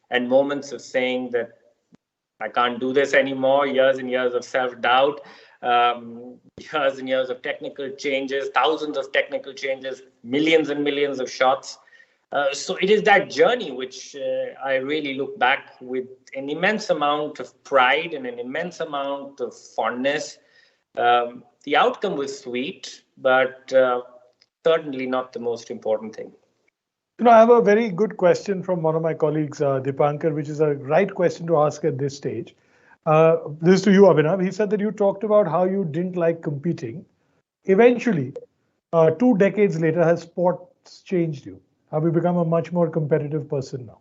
S12: and moments of saying that I can't do this anymore, years and years of self-doubt, years and years of technical changes, thousands of technical changes, millions and millions of shots. So it is that journey which I really look back with an immense amount of pride and an immense amount of fondness. The outcome was sweet, but certainly not the most important thing.
S10: I have a very good question from one of my colleagues, Dipankar, which is a right question to ask at this stage. This is to you, Abhinav. He said that you talked about how you didn't like competing. Eventually, 2 decades later, has sports changed you? Have you become a much more competitive person now?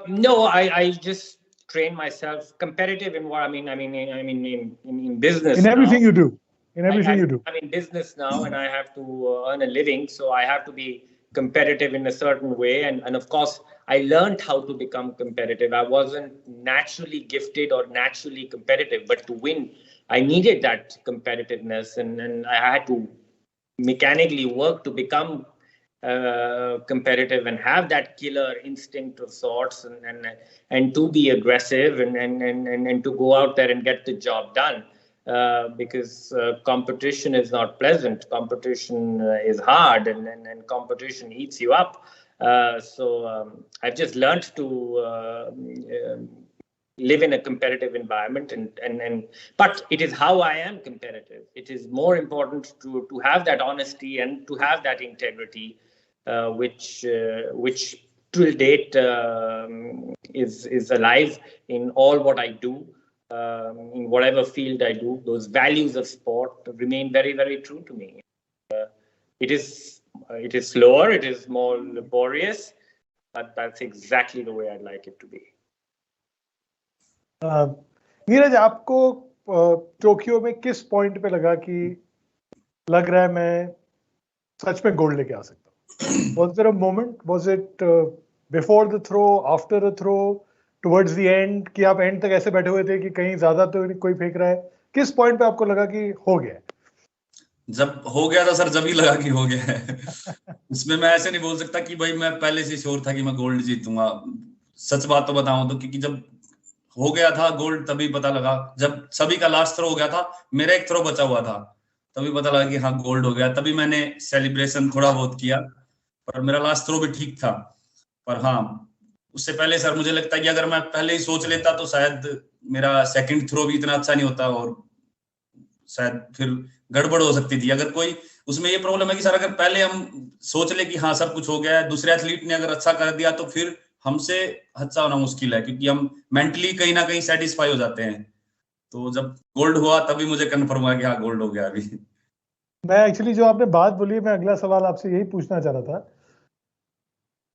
S12: No, I just train myself competitive in what I mean in business.
S10: In everything
S12: now.
S10: You do. In everything you do.
S12: I'm in business now, and I have to earn a living, so I have to be competitive in a certain way. And of course, I learned how to become competitive. I wasn't naturally gifted or naturally competitive, but to win, I needed that competitiveness, and I had to mechanically work to become competitive and have that killer instinct of sorts, and to be aggressive and to go out there and get the job done. Because competition is not pleasant. Competition is hard, and competition eats you up. So I've just learned to live in a competitive environment, but it is how I am competitive. It is more important to have that honesty and to have that integrity, which till date is alive in all what I do, in whatever field I do. Those values of sport remain very, very true to me. It is slower, it is more laborious, but that's exactly the way I'd like it to be.
S10: Neeraj, आपको Tokyo में किस point पे लगा कि लग रहा है मैं सच में गोल्ड लेके आ सकता हूँ? Was there a moment? Was it before the throw, after the throw, towards the end, कि आप एंड तक ऐसे बैठे हुए थे कि कहीं ज्यादा तो कोई फेंक रहा है? किस पॉइंट पे आपको लगा कि हो गया?
S11: जब हो गया था सर, जब ही लगा कि हो गया है। उसमें मैं ऐसे नहीं बोल सकता कि भाई मैं पहले से श्योर था कि मैं गोल्ड जीतूंगा। सच बात तो बताऊं तो, क्योंकि जब हो गया था गोल्ड तभी पता लगा, जब सभी का लास्ट थ्रो हो गया था, मेरा एक थ्रो बचा हुआ था, तभी पता लगा कि हाँ गोल्ड हो गया। तभी मैंने सेलिब्रेशन थोड़ा बहुत किया, पर मेरा लास्ट थ्रो भी ठीक था। पर हाँ, उससे पहले सर मुझे लगता है कि अगर मैं पहले ही सोच लेता तो शायद मेरा सेकंड थ्रो भी इतना अच्छा नहीं होता और शायद फिर गड़बड़ हो सकती थी। अगर कोई उसमें ये प्रॉब्लम है कि सर अगर पहले हम सोच ले कि हाँ सब कुछ हो गया है, दूसरे एथलीट ने अगर अच्छा कर दिया तो फिर हमसे अच्छा होना मुश्किल है, क्योंकि हम मेंटली कहीं ना कहीं सेटिस्फाई हो जाते हैं। तो जब गोल्ड हुआ तभी मुझे कंफर्म हुआ कि हाँ गोल्ड हो गया अभी।
S10: मैं एक्चुअली जो आपने बात बोली है, मैं अगला सवाल आपसे यही पूछना चाह रहा था।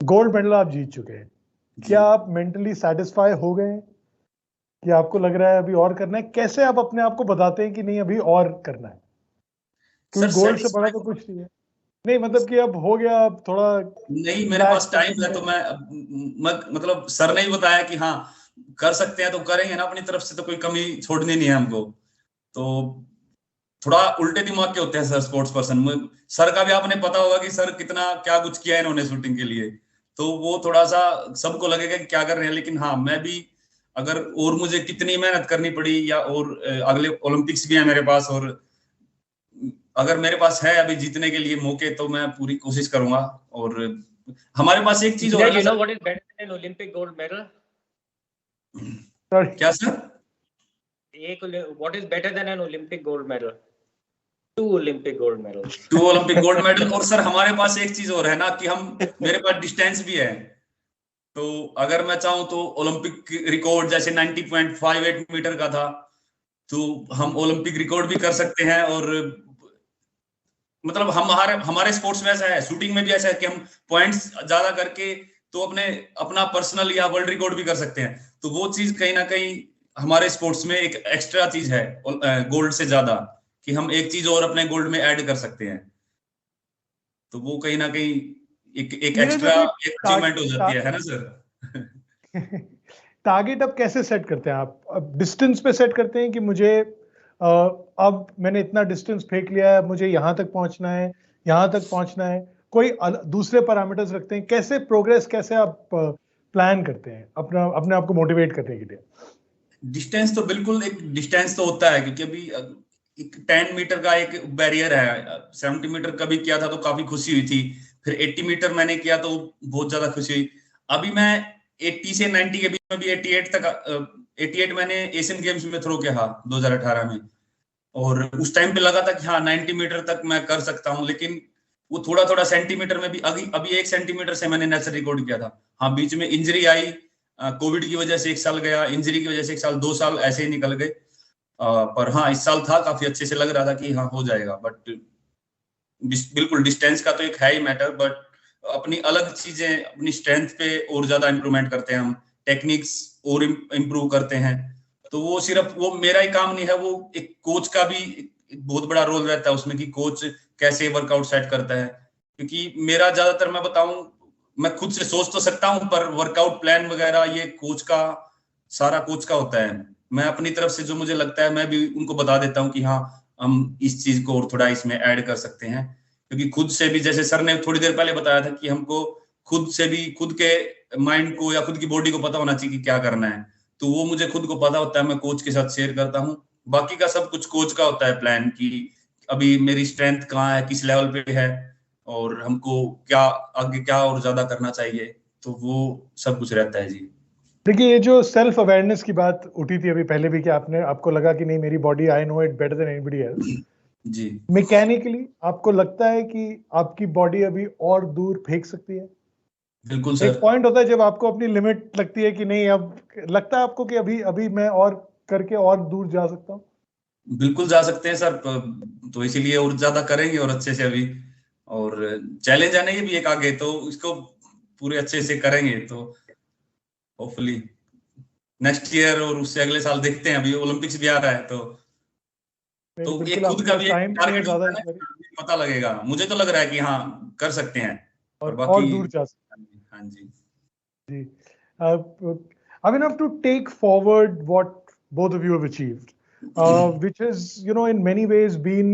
S10: गोल्ड मेडल आप जीत चुके हैं, क्या आप मेंटली सेटिस्फाई हो गए कि आपको लग रहा है अभी और करना है? कैसे आप अपने आप को बताते हैं कि नहीं अभी और करना है? क्योंकि गोल्ड से बड़ा तो कुछ नहीं है। नहीं मतलब कि अब हो गया, अब थोड़ा
S11: नहीं, मेरे पास टाइम है तो मैं मतलब सर ने ही बताया कि हाँ कर सकते हैं तो करेंगे ना, अपनी तरफ से तो कोई कमी छोड़नी नहीं है हमको। तो थोड़ा उल्टे दिमाग के होते हैं सर स्पोर्ट्स पर्सन। सर का भी आपने पता होगा कि सर कितना क्या कुछ किया है इन्होंने शूटिंग के लिए, तो वो थोड़ा सा सबको लगेगा कि क्या कर रहे हैं। लेकिन हाँ, मैं भी अगर और मुझे कितनी मेहनत करनी पड़ी या और अगले ओलंपिक्स भी है मेरे पास, और अगर मेरे पास है अभी जीतने के लिए मौके, तो मैं पूरी कोशिश करूंगा। और हमारे पास एक चीज और है,
S12: you know what is better than an Olympic gold medal?
S10: Sorry.
S11: क्या sir?
S12: What is better than an Olympic gold medal? 2 Olympic gold medals.
S11: 2 Olympic gold medal. और सर हमारे पास एक चीज और है ना कि हम मेरे पास डिस्टेंस भी है, तो अगर मैं चाहूं तो ओलंपिक रिकॉर्ड जैसे 90.58 मीटर का था, तो हम ओलंपिक रिकॉर्ड भी कर सकते हैं। और मतलब हमारे स्पोर्ट्स में ऐसा है, शूटिंग में भी ऐसा है कि हम पॉइंट्स ज्यादा करके तो अपना पर्सनल या वर्ल्ड रिकॉर्ड भी कर सकते हैं। तो वो चीज कहीं ना कहीं हमारे स्पोर्ट्स में एक एक्स्ट्रा चीज है गोल्ड से ज्यादा, कि हम एक चीज और अपने गोल्ड में ऐड कर सकते हैं। तो वो कहीं ना कहीं एक एक्स्ट्रा अचीवमेंट हो जाती है ना सर?
S10: टारगेट अब कैसे सेट करते हैं आप? अब डिस्टेंस पे सेट करते हैं कि मुझे अब मैंने इतना डिस्टेंस फेंक लिया है, मुझे यहाँ तक पहुंचना है, यहाँ तक पहुंचना है, कोई दूसरे पैरामीटर्स रखते हैं? कैसे प्रोग्रेस, कैसे आप प्लान करते हैं अपने आप को मोटिवेट करने के लिए?
S11: डिस्टेंस तो बिल्कुल एक डिस्टेंस तो होता है, क्योंकि अभी एक 10 मीटर का एक बैरियर है। 70 मीटर कभी किया था तो काफी खुशी हुई थी, फिर 80 मीटर मैंने किया तो बहुत ज्यादा खुशी हुई। अभी मैं 80 से 90 के बीच में भी 88 मैंने एशियन गेम्स में थ्रो किया 2018 में, और उस टाइम पे लगा था कि हाँ 90 मीटर तक मैं कर सकता हूँ। लेकिन वो थोड़ा सेंटीमीटर में भी अभी 1 सेंटीमीटर से मैंने नेशनल रिकॉर्ड किया था। हाँ, बीच में इंजरी आई, कोविड की वजह से 1 साल गया, इंजरी की वजह से 1 साल, 2 साल ऐसे ही निकल गए। पर हाँ, इस साल था काफी अच्छे से लग रहा था कि हाँ हो जाएगा। बट बिल्कुल डिस्टेंस का तो एक है ही मैटर, बट अपनी अलग चीजें, अपनी स्ट्रेंथ पे और ज्यादा इंप्रूवमेंट करते हैं हम, टेक्निक्स और इम्प्रूव करते हैं। तो वो सिर्फ वो मेरा ही काम नहीं है, वो एक कोच का भी एक बहुत बड़ा रोल रहता है उसमें, कि कोच कैसे वर्कआउट सेट करता है। क्योंकि मेरा ज्यादातर, मैं बताऊं, मैं खुद से सोच तो सकता हूं, पर वर्कआउट प्लान वगैरह ये सारा कोच का होता है। मैं अपनी तरफ से जो मुझे लगता है मैं भी उनको बता देता हूँ कि हाँ हम इस चीज को और थोड़ा इसमें ऐड कर सकते हैं। क्योंकि खुद से भी, जैसे सर ने थोड़ी देर पहले बताया था कि हमको खुद से भी खुद के माइंड को या खुद की बॉडी को पता होना चाहिए कि क्या करना है। तो वो मुझे खुद को पता होता है, मैं कोच के साथ शेयर करता हूँ। बाकी का सब कुछ कोच का होता है प्लान, कि अभी मेरी स्ट्रेंथ कहाँ है, किस लेवल पे है, और हमको क्या आगे क्या और ज्यादा करना चाहिए। तो वो सब कुछ रहता है जी।
S10: देखिए ये जो सेल्फ अवेयरनेस की बात उठी थी अभी पहले भी कि आपको लगा कि नहीं मेरी body I know it better than anybody else
S11: जी
S10: मैकेनिकली आपको लगता है कि आपकी बॉडी अभी और दूर फेंक सकती है?
S11: बिल्कुल
S10: एक
S11: सर।
S10: पॉइंट होता है जब आपको अपनी लिमिट लगती है कि नहीं अब लगता है आपको कि अभी अभी मैं और करके और दूर जा सकता हूँ?
S11: बिल्कुल जा सकते हैं सर, तो इसीलिए और ज्यादा करेंगे और अच्छे से अभी, और चैलेंज आने भी एक आगे, तो इसको पूरे अच्छे से करेंगे तो होपफुली नेक्स्ट ईयर और उससे अगले साल देखते हैं। अभी ओलंपिक्स भी आ रहा है तो ये
S10: बिल्कुल
S11: खुद का भी एक
S10: टाइम
S11: टारगेट
S10: ज्यादा
S11: होता है ना, पता लगेगा। मुझे तो लग रहा है कि हाँ कर सकते हैं, और
S10: और
S11: बाकी
S10: दूर जा सकते
S11: हाँ जी
S10: जी। Abhinav, to take forward what both of you have achieved, which has, in many ways been,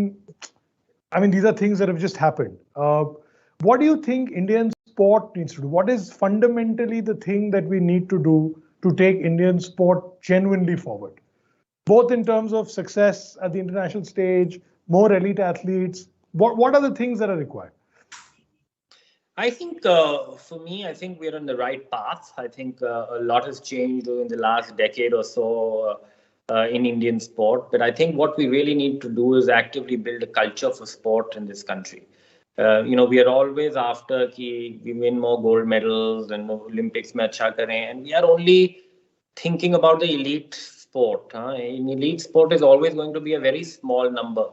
S10: I mean, these are things that have just happened. What do you think Indian sport needs to do? What is fundamentally the thing that we need to do to take Indian sport genuinely forward? Both in terms of success at the international stage, more elite athletes. What are the things that are required?
S12: I think for me, I think we're on the right path. I think a lot has changed in the last decade or so in Indian sport. But I think what we really need to do is actively build a culture for sport in this country. We are always after ki we win more gold medals and more Olympics mein acha kare, and we are only thinking about the elite sport. In elite sport is always going to be a very small number.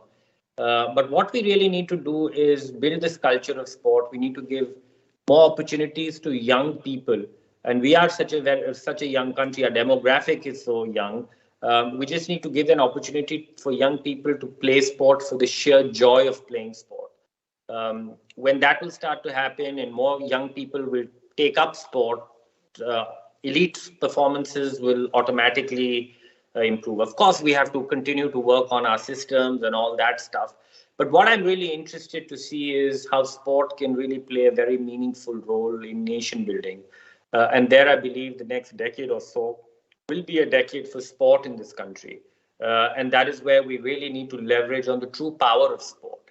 S12: But what we really need to do is build this culture of sport. We need to give more opportunities to young people. And we are such a young country. Our demographic is so young. We just need to give an opportunity for young people to play sport for the sheer joy of playing sport. When that will start to happen and more young people will take up sport, elite performances will automatically improve. Of course, we have to continue to work on our systems and all that stuff. But what I'm really interested to see is how sport can really play a very meaningful role in nation building. And there, I believe the next decade or so will be a decade for sport in this country. And that is where we really need to leverage on the true power of sport.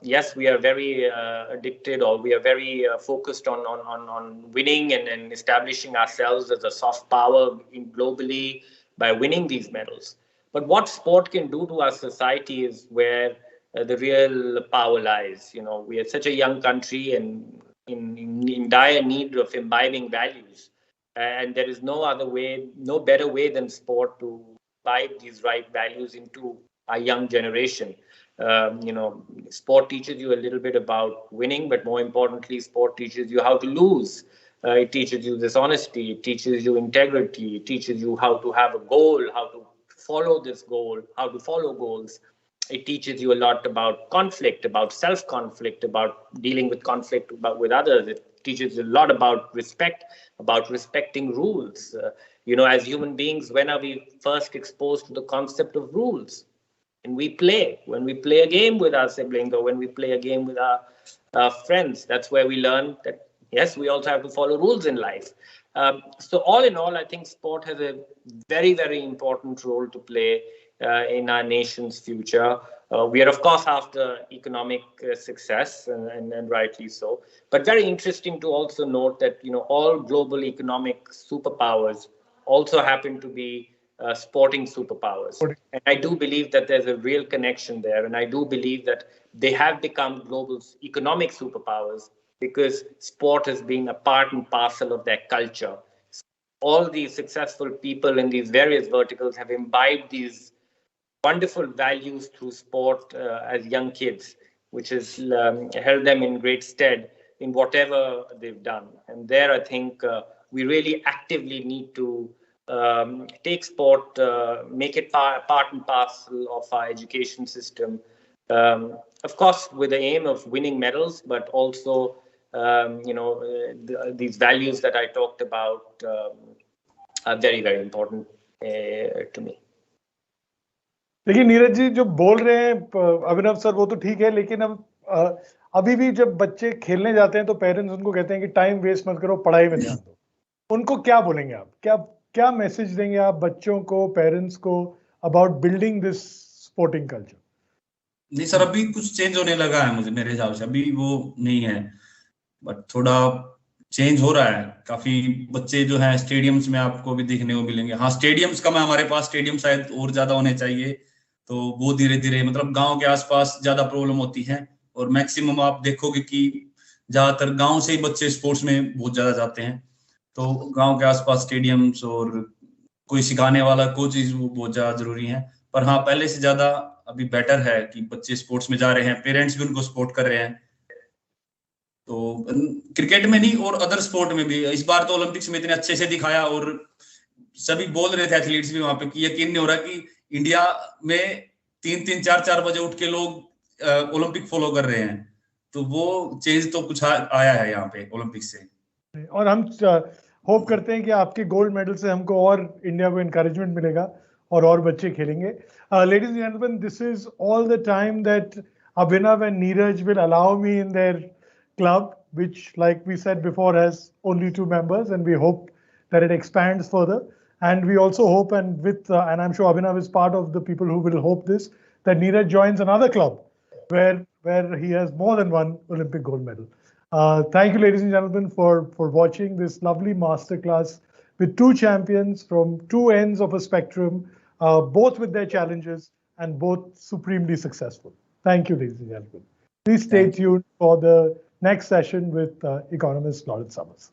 S12: Yes, we are very addicted, or we are very focused on winning and establishing ourselves as a soft power globally by winning these medals. But what sport can do to our society is where the real power lies. We are such a young country and in dire need of imbibing values. And there is no other way, no better way than sport to imbibe these right values into our young generation. Sport teaches you a little bit about winning, but more importantly, sport teaches you how to lose. It teaches you dishonesty. It teaches you integrity. It teaches you how to have a goal, how to follow this goal, how to follow goals. It teaches you a lot about conflict, about self-conflict, about dealing with conflict with others. It teaches you a lot about respect, about respecting rules. As human beings, when are we first exposed to the concept of rules? And when we play a game with our siblings, or when we play a game with our friends, that's where we learn that, yes, we also have to follow rules in life. So all in all, I think sport has a very, very important role to play in our nation's future. We are, of course, after economic success, and rightly so. But very interesting to also note that, all global economic superpowers also happen to be sporting superpowers. And I do believe that there's a real connection there. And I do believe that they have become global economic superpowers because sport has been a part and parcel of their culture. All these successful people in these various verticals have imbibed these wonderful values through sport as young kids, which has held them in great stead in whatever they've done. And there, I think we really actively need to take sport, make it part and parcel of our education system. Of course, with the aim of winning medals, but also, these values that I talked about are very, very important to me.
S10: देखिए नीरज जी जो बोल रहे हैं अभिनव sir वो तो ठीक है, लेकिन अब अभी भी जब बच्चे खेलने जाते हैं तो पेरेंट्स उनको कहते हैं कि टाइम वेस्ट मत करो, पढ़ाई में ध्यान दो। उनको क्या बोलेंगे आप? क्या मैसेज देंगे आप बच्चों को, पेरेंट्स को about building this sporting culture?
S11: नहीं सर, अभी कुछ चेंज होने लगा है मेरे हिसाब से। अभी वो नहीं है, बट थोड़ा चेंज हो रहा है। काफी बच्चे जो हैं स्टेडियम्स में आपको भी देखने को मिलेंगे। हाँ, स्टेडियम्स कम है हमारे पास, स्टेडियम शायद और ज्यादा होने चाहिए। तो वो धीरे धीरे मतलब गांव के आसपास ज्यादा प्रॉब्लम होती है, और मैक्सिमम आप देखोगे कि ज्यादातर गांव से ही बच्चे स्पोर्ट्स में बहुत ज्यादा जाते हैं। तो गांव के आसपास स्टेडियम्स और कोई सिखाने वाला कोचेज वो बहुत ज्यादा जरूरी है। पर हाँ, पहले से ज्यादा अभी बेटर है कि बच्चे स्पोर्ट्स में जा रहे हैं, पेरेंट्स भी उनको सपोर्ट कर रहे हैं। तो क्रिकेट में नहीं और अदर स्पोर्ट में भी इस बार तो ओलंपिक्स में इतने अच्छे से दिखाया, और सभी बोल रहे थे एथलीट्स भी वहां पे कि यकीन नहीं हो रहा कि इंडिया में 3-3, 4-4 बजे उठ के लोग ओलंपिक फॉलो कर रहे हैं। तो वो चेंज तो कुछ आया है यहाँ पे ओलंपिक्स से।
S10: और हम होप करते हैं कि आपके गोल्ड मेडल से हमको और इंडिया को एनकरेजमेंट मिलेगा और बच्चे खेलेंगे। Ladies and gentleman, this is all the time that Abhinav and Neeraj will allow me in their club, which, like we said before, has only 2 members, and we hope that it expands further. And we also hope, and I'm sure Abhinav is part of the people who will hope this, that Neeraj joins another club where he has more than 1 Olympic gold medal. Thank you, ladies and gentlemen, for watching this lovely masterclass with 2 champions from 2 ends of a spectrum, both with their challenges and both supremely successful. Thank you, ladies and gentlemen. Please stay tuned for the next session with economist Lawrence Summers.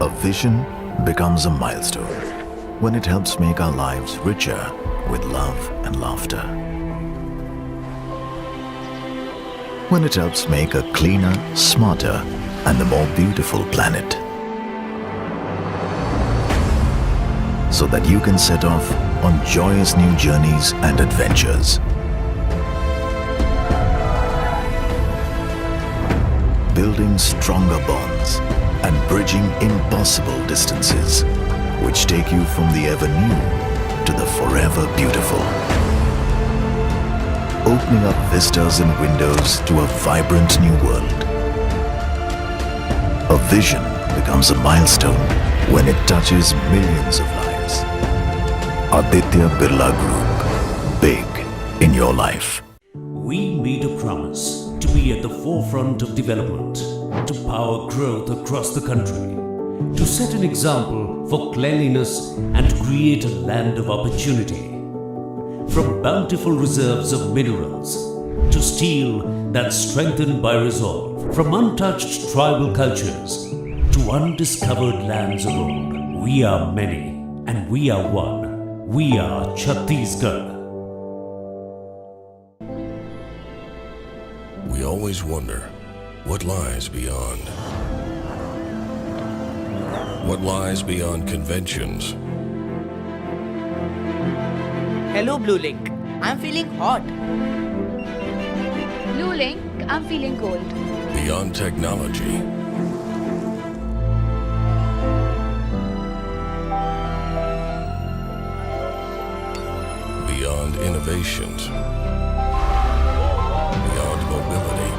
S1: A vision becomes a milestone when it helps make our lives richer with love and laughter. When it helps make a cleaner, smarter, and a more beautiful planet. So that you can set off on joyous new journeys and adventures. Building stronger bonds and bridging impossible distances, which take you from the ever new to the forever beautiful. Opening up vistas and windows to a vibrant new world. A vision becomes a milestone when it touches millions of lives. Aditya Birla Group, big in your life.
S2: We made a promise to be at the forefront of development, to power growth across the country, to set an example for cleanliness and create a land of opportunity. From bountiful reserves of minerals to steel that's strengthened by resolve, from untouched tribal cultures to undiscovered lands abroad, we are many and we are one. We are Chhattisgarh.
S3: We always wonder what lies beyond. What lies beyond conventions?
S4: Hello, Blue Link. I'm feeling hot.
S5: Blue Link, I'm feeling cold.
S3: Beyond technology. Beyond innovations. Beyond mobility.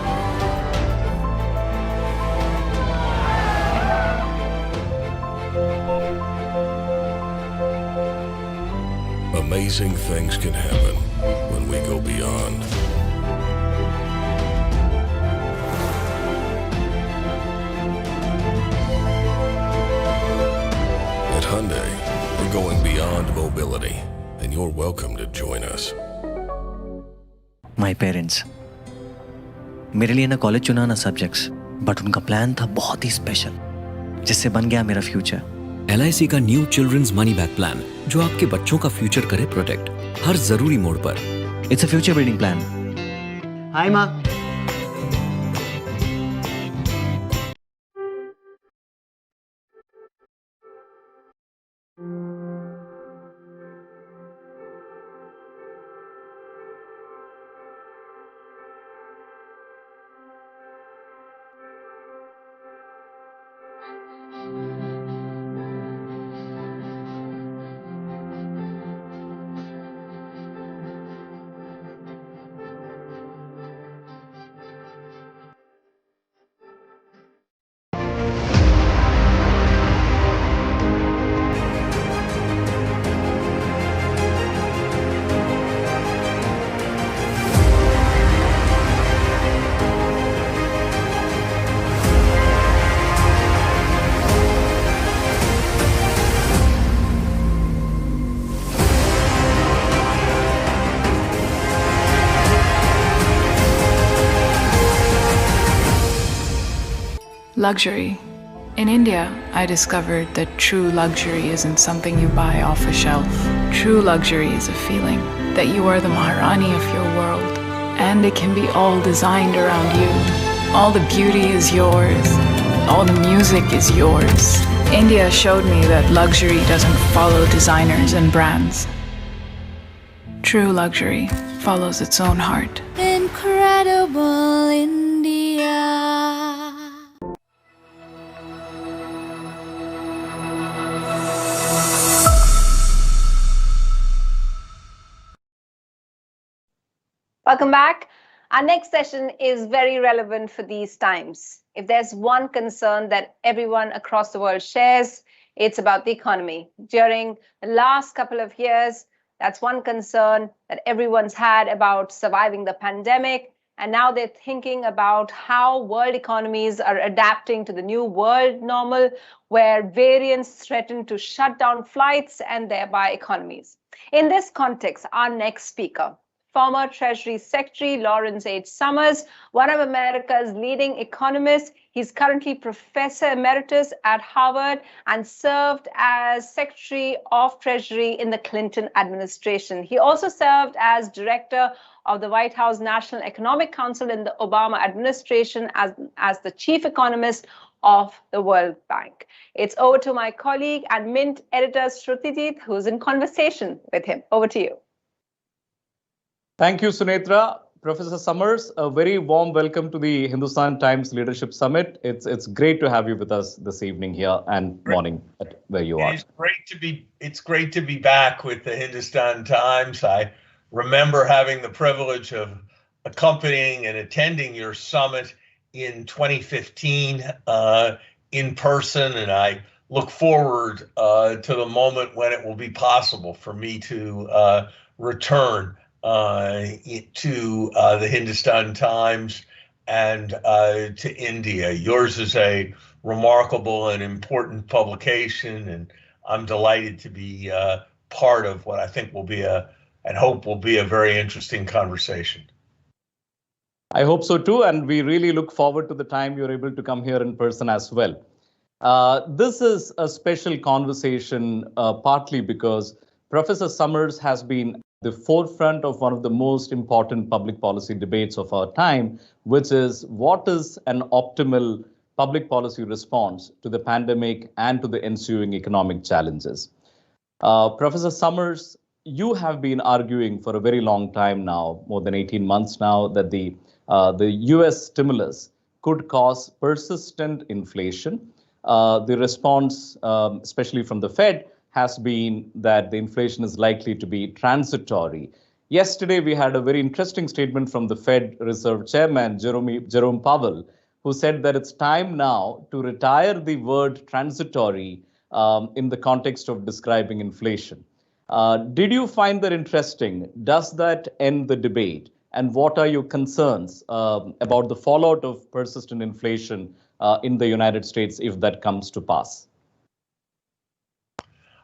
S3: Amazing things can happen when we go beyond. At Hyundai, we're going beyond mobility, and you're welcome to join us.
S6: My parents. मेरे लिए ना college चुना ना subjects, but उनका plan था बहुत ही special, जिससे बन गया मेरा फ्यूचर।
S7: LIC का new children's money back plan जो आपके बच्चों का फ्यूचर करे प्रोटेक्ट हर जरूरी मोड़ पर।
S6: It's a future building plan.
S4: Hi माँ।
S8: Luxury. In India, I discovered that true luxury isn't something you buy off a shelf. True luxury is a feeling that you are the Maharani of your world, and it can be all designed around you. All the beauty is yours. All the music is yours. India showed me that luxury doesn't follow designers and brands. True luxury follows its own heart.
S5: Incredible India.
S9: Welcome back. Our next session is very relevant for these times. If there's one concern that everyone across the world shares, it's about the economy. During the last couple of years, that's one concern that everyone's had about surviving the pandemic. And now they're thinking about how world economies are adapting to the new world normal, where variants threaten to shut down flights and thereby economies. In this context, our next speaker, former Treasury Secretary Lawrence H. Summers, one of America's leading economists. He's currently Professor Emeritus at Harvard and served as Secretary of Treasury in the Clinton administration. He also served as Director of the White House National Economic Council in the Obama administration as the Chief Economist of the World Bank. It's over to my colleague and Mint editor Shrutijit, who's in conversation with him. Over to you.
S13: Thank you, Sunetra. Professor Summers, a very warm welcome to the Hindustan Times Leadership Summit. It's great to have you with us this evening here and morning at where you are.
S14: It's great to be back with the Hindustan Times. I remember having the privilege of accompanying and attending your summit in 2015 in person, and I look forward to the moment when it will be possible for me to return to the Hindustan Times and to India. Yours is a remarkable and important publication, and I'm delighted to be part of what I think will be and hope will be a very interesting conversation.
S13: I hope so too, and we really look forward to the time you're able to come here in person as well. This is a special conversation, partly because Professor Summers has been the forefront of one of the most important public policy debates of our time, which is what is an optimal public policy response to the pandemic and to the ensuing economic challenges. Professor Summers, you have been arguing for a very long time now, more than 18 months now, that the US stimulus could cause persistent inflation. The response, especially from the Fed, has been that the inflation is likely to be transitory. Yesterday, we had a very interesting statement from the Fed Reserve Chairman, Jerome Powell, who said that it's time now to retire the word transitory in the context of describing inflation. Did you find that interesting? Does that end the debate? And what are your concerns about the fallout of persistent inflation in the United States if that comes to pass?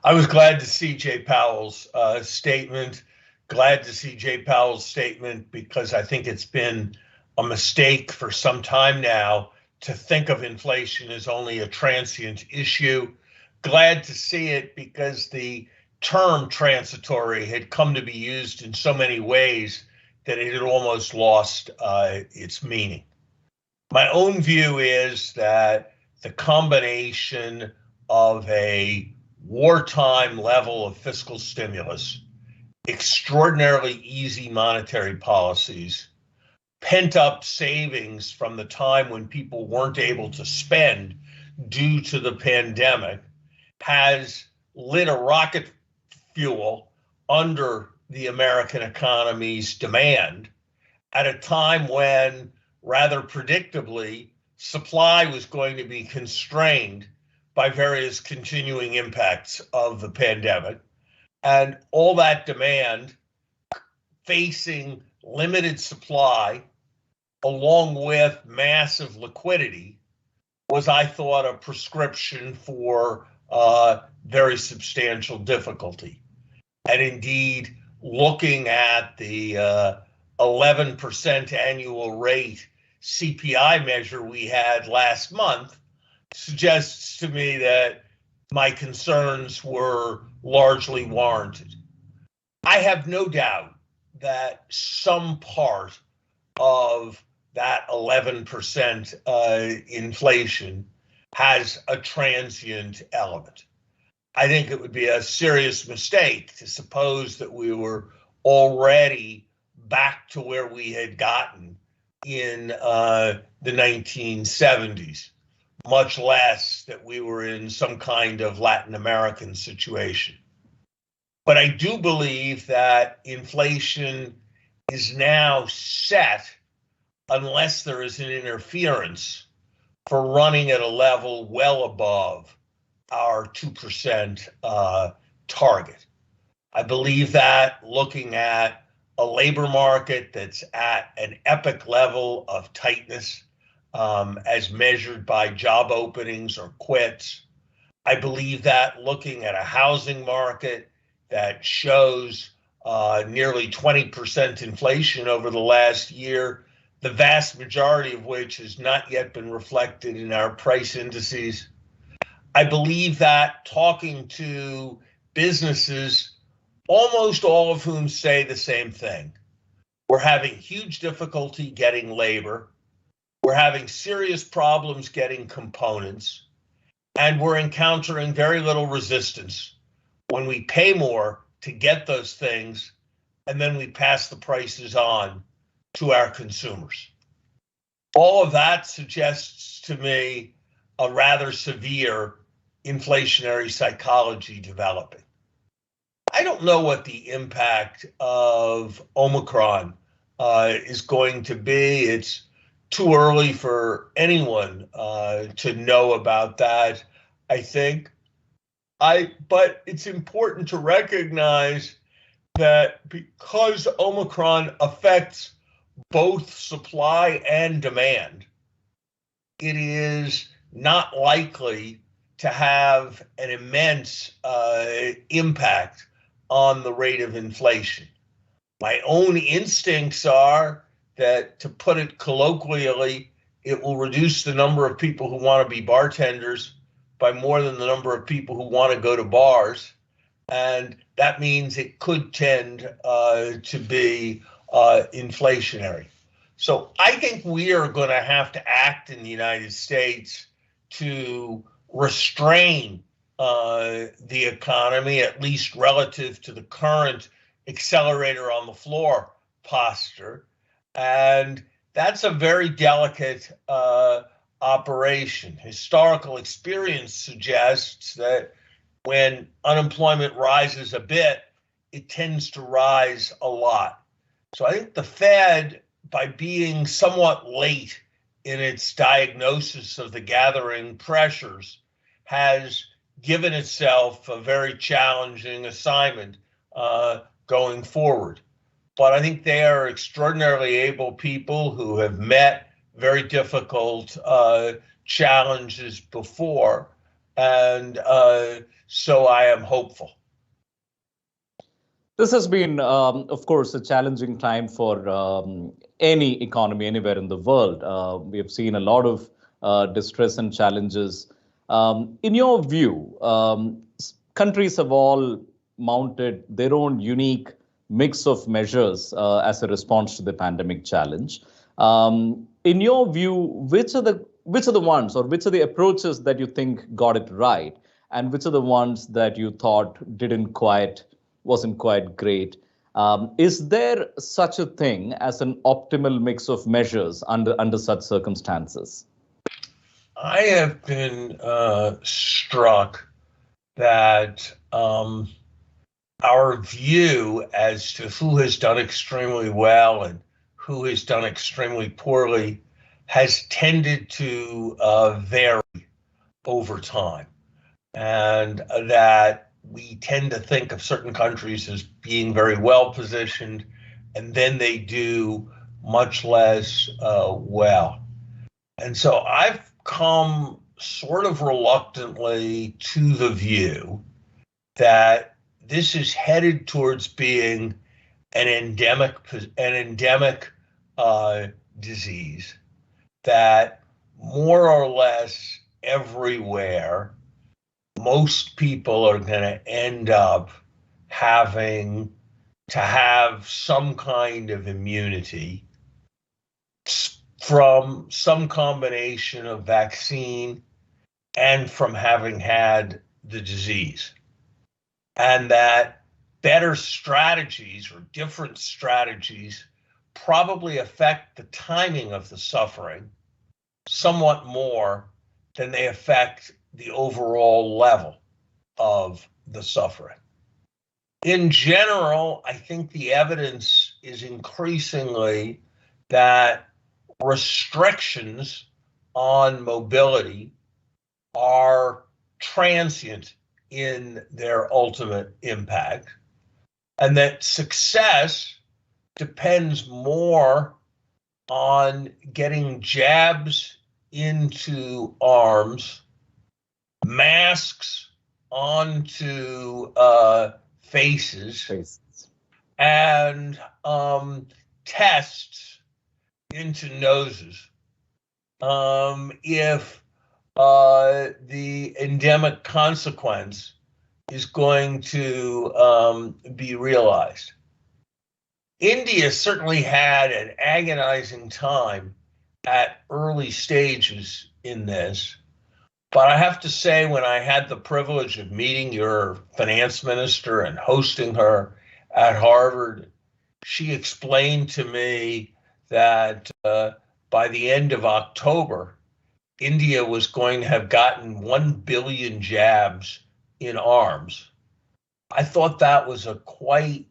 S14: I was glad to see Jay Powell's statement. Glad to see Jay Powell's statement because I think it's been a mistake for some time now to think of inflation as only a transient issue. glad to see it because the term transitory had come to be used in so many ways that it had almost lost its meaning. My own view is that the combination of a wartime level of fiscal stimulus, extraordinarily easy monetary policies, pent-up savings from the time when people weren't able to spend due to the pandemic has lit a rocket fuel under the American economy's demand at a time when, rather predictably, supply was going to be constrained by various continuing impacts of the pandemic. And all that demand facing limited supply along with massive liquidity was, I thought, a prescription for very substantial difficulty. And indeed, looking at the 11% annual rate CPI measure we had last month suggests to me that my concerns were largely warranted. I have no doubt that some part of that 11% inflation has a transient element. I think it would be a serious mistake to suppose that we were already back to where we had gotten in the 1970s, much less that we were in some kind of Latin American situation. But I do believe that inflation is now set, unless there is an interference, for running at a level well above our 2% target. I believe that looking at a labor market that's at an epic level of tightness, as measured by job openings or quits. I believe that looking at a housing market that shows nearly 20% inflation over the last year, the vast majority of which has not yet been reflected in our price indices. I believe that talking to businesses, almost all of whom say the same thing, we're having huge difficulty getting labor, we're having serious problems getting components, and we're encountering very little resistance when we pay more to get those things and then we pass the prices on to our consumers. All of that suggests to me a rather severe inflationary psychology developing. I don't know what the impact of Omicron is going to be. It's too early for anyone to know about that, I think. But it's important to recognize that because Omicron affects both supply and demand, it is not likely to have an immense impact on the rate of inflation. My own instincts are that, to put it colloquially, it will reduce the number of people who want to be bartenders by more than the number of people who want to go to bars. And that means it could tend to be inflationary. So I think we are going to have to act in the United States to restrain the economy, at least relative to the current accelerator on the floor posture. And that's a very delicate operation. Historical experience suggests that when unemployment rises a bit, it tends to rise a lot. So I think the Fed, by being somewhat late in its diagnosis of the gathering pressures, has given itself a very challenging assignment going forward. But I think they are extraordinarily able people who have met very difficult challenges before. And so I am hopeful.
S13: This has been, of course, a challenging time for any economy anywhere in the world. We have seen a lot of distress and challenges. In your view, countries have all mounted their own unique mix of measures as a response to the pandemic challenge. In your view, which are the ones, or which are the approaches that you think got it right, and which are the ones that you thought wasn't quite great? Is there such a thing as an optimal mix of measures under such circumstances?
S14: I have been struck that our view as to who has done extremely well and who has done extremely poorly has tended to vary over time, and that we tend to think of certain countries as being very well positioned, and then they do much less well. And so I've come sort of reluctantly to the view that this is headed towards being an endemic disease, that more or less everywhere, most people are going to end up having to have some kind of immunity from some combination of vaccine and from having had the disease. And that better strategies or different strategies probably affect the timing of the suffering somewhat more than they affect the overall level of the suffering. In general, I think the evidence is increasingly that restrictions on mobility are transient in their ultimate impact, and that success depends more on getting jabs into arms, masks onto faces, and tests into noses. If the endemic consequence is going to be realized. India certainly had an agonizing time at early stages in this, but I have to say, when I had the privilege of meeting your finance minister and hosting her at Harvard, she explained to me that by the end of October, India was going to have gotten 1 billion jabs in arms. I thought that was a quite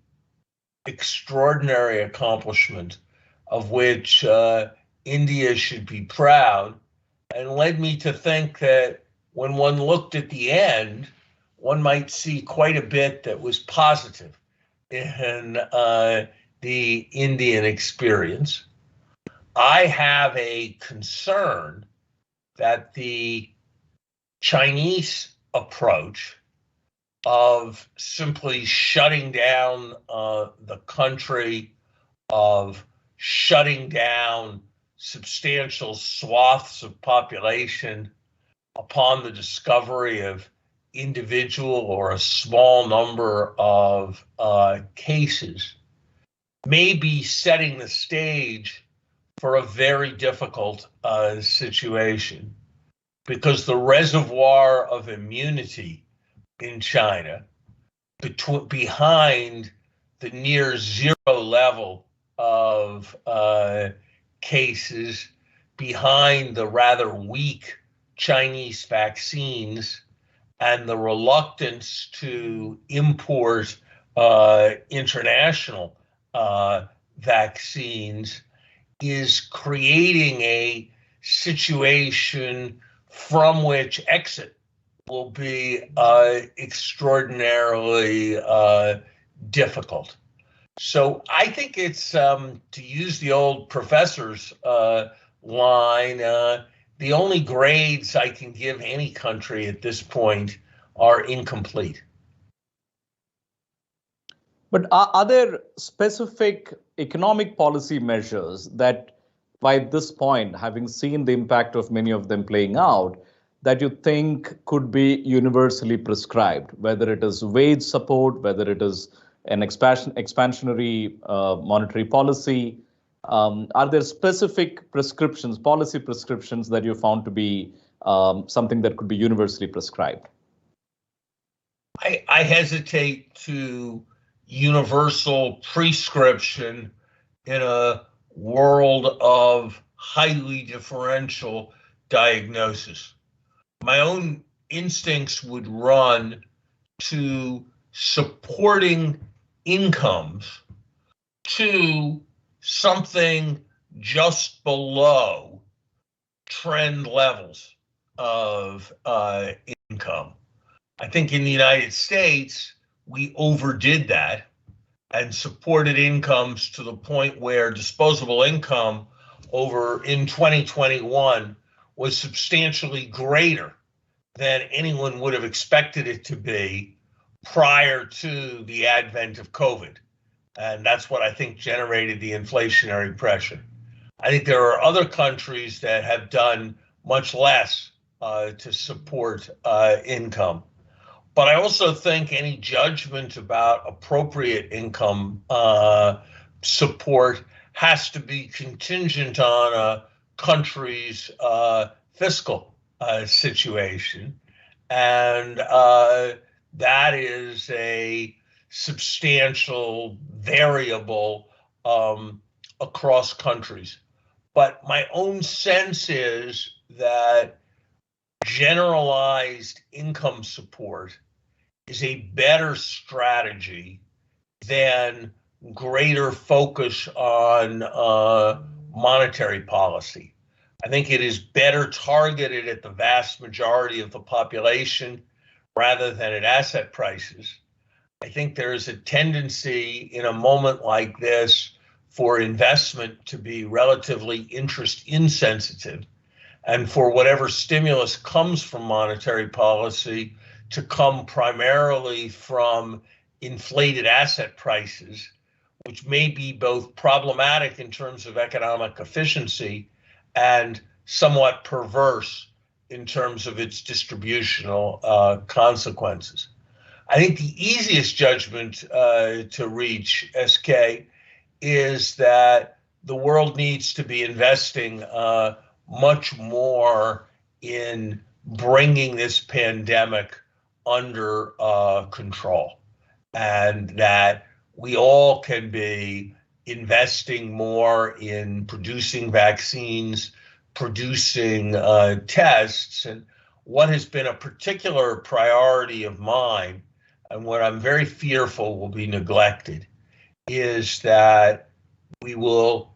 S14: extraordinary accomplishment of which India should be proud, and led me to think that when one looked at the end, one might see quite a bit that was positive in the Indian experience. I have a concern that the Chinese approach of simply shutting down the country, of shutting down substantial swaths of population upon the discovery of individual or a small number of cases may be setting the stage for a very difficult situation, because the reservoir of immunity in China, behind the near zero level of cases, behind the rather weak Chinese vaccines, and the reluctance to import international vaccines, is creating a situation from which exit will be extraordinarily difficult. So I think it's, to use the old professor's line, the only grades I can give any country at this point are incomplete.
S13: But are there specific economic policy measures that, by this point, having seen the impact of many of them playing out, that you think could be universally prescribed, whether it is wage support, whether it is an expansionary monetary policy? Are there specific prescriptions, policy prescriptions that you found to be something that could be universally prescribed?
S14: I hesitate to universal prescription in a world of highly differential diagnosis. My own instincts would run to supporting incomes to something just below trend levels of income. I think in the United States, we overdid that and supported incomes to the point where disposable income in 2021 was substantially greater than anyone would have expected it to be prior to the advent of COVID. And that's what I think generated the inflationary pressure. I think there are other countries that have done much less to support income. But I also think any judgment about appropriate income support has to be contingent on a country's fiscal situation. And that is a substantial variable across countries. But my own sense is that generalized income support is a better strategy than greater focus on monetary policy. I think it is better targeted at the vast majority of the population rather than at asset prices. I think there is a tendency in a moment like this for investment to be relatively interest insensitive, and for whatever stimulus comes from monetary policy to come primarily from inflated asset prices, which may be both problematic in terms of economic efficiency and somewhat perverse in terms of its distributional consequences. I think the easiest judgment to reach, SK, is that the world needs to be investing much more in bringing this pandemic under control, and that we all can be investing more in producing vaccines, producing tests. And what has been a particular priority of mine, and what I'm very fearful will be neglected, is that we will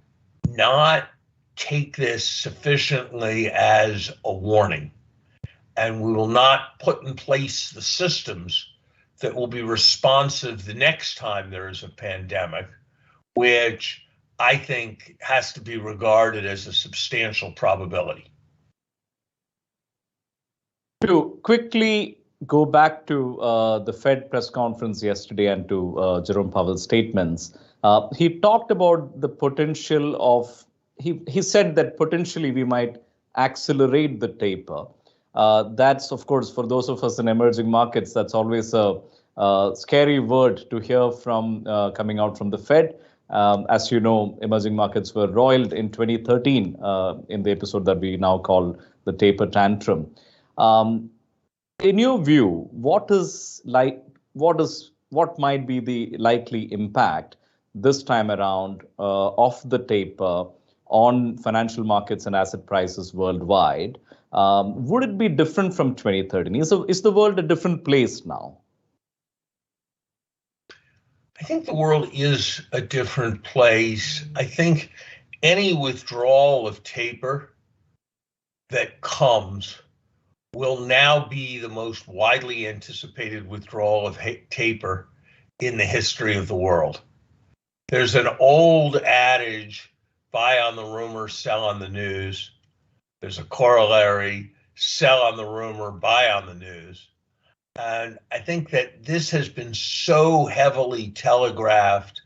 S14: not take this sufficiently as a warning, and we will not put in place the systems that will be responsive the next time there is a pandemic, which I think has to be regarded as a substantial probability.
S13: To quickly go back to the Fed press conference yesterday and to Jerome Powell's statements, he talked about the potential of, he said that potentially we might accelerate the taper. That's, of course, for those of us in emerging markets, that's always a scary word to hear from coming out from the Fed. As you know, emerging markets were roiled in 2013 in the episode that we now call the taper tantrum. In your view, what might be the likely impact this time around of the taper on financial markets and asset prices worldwide? Would it be different from 2013? Is the world a different place now?
S14: I think the world is a different place. I think any withdrawal of taper that comes will now be the most widely anticipated withdrawal of taper in the history of the world. There's an old adage, buy on the rumor, sell on the news. There's a corollary, sell on the rumor, buy on the news. And I think that this has been so heavily telegraphed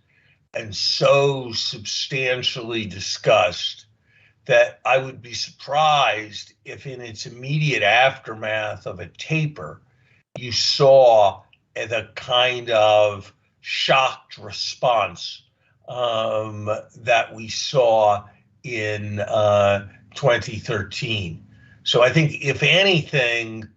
S14: and so substantially discussed that I would be surprised if in its immediate aftermath of a taper, you saw the kind of shocked response that we saw in 2013. So I think, if anything,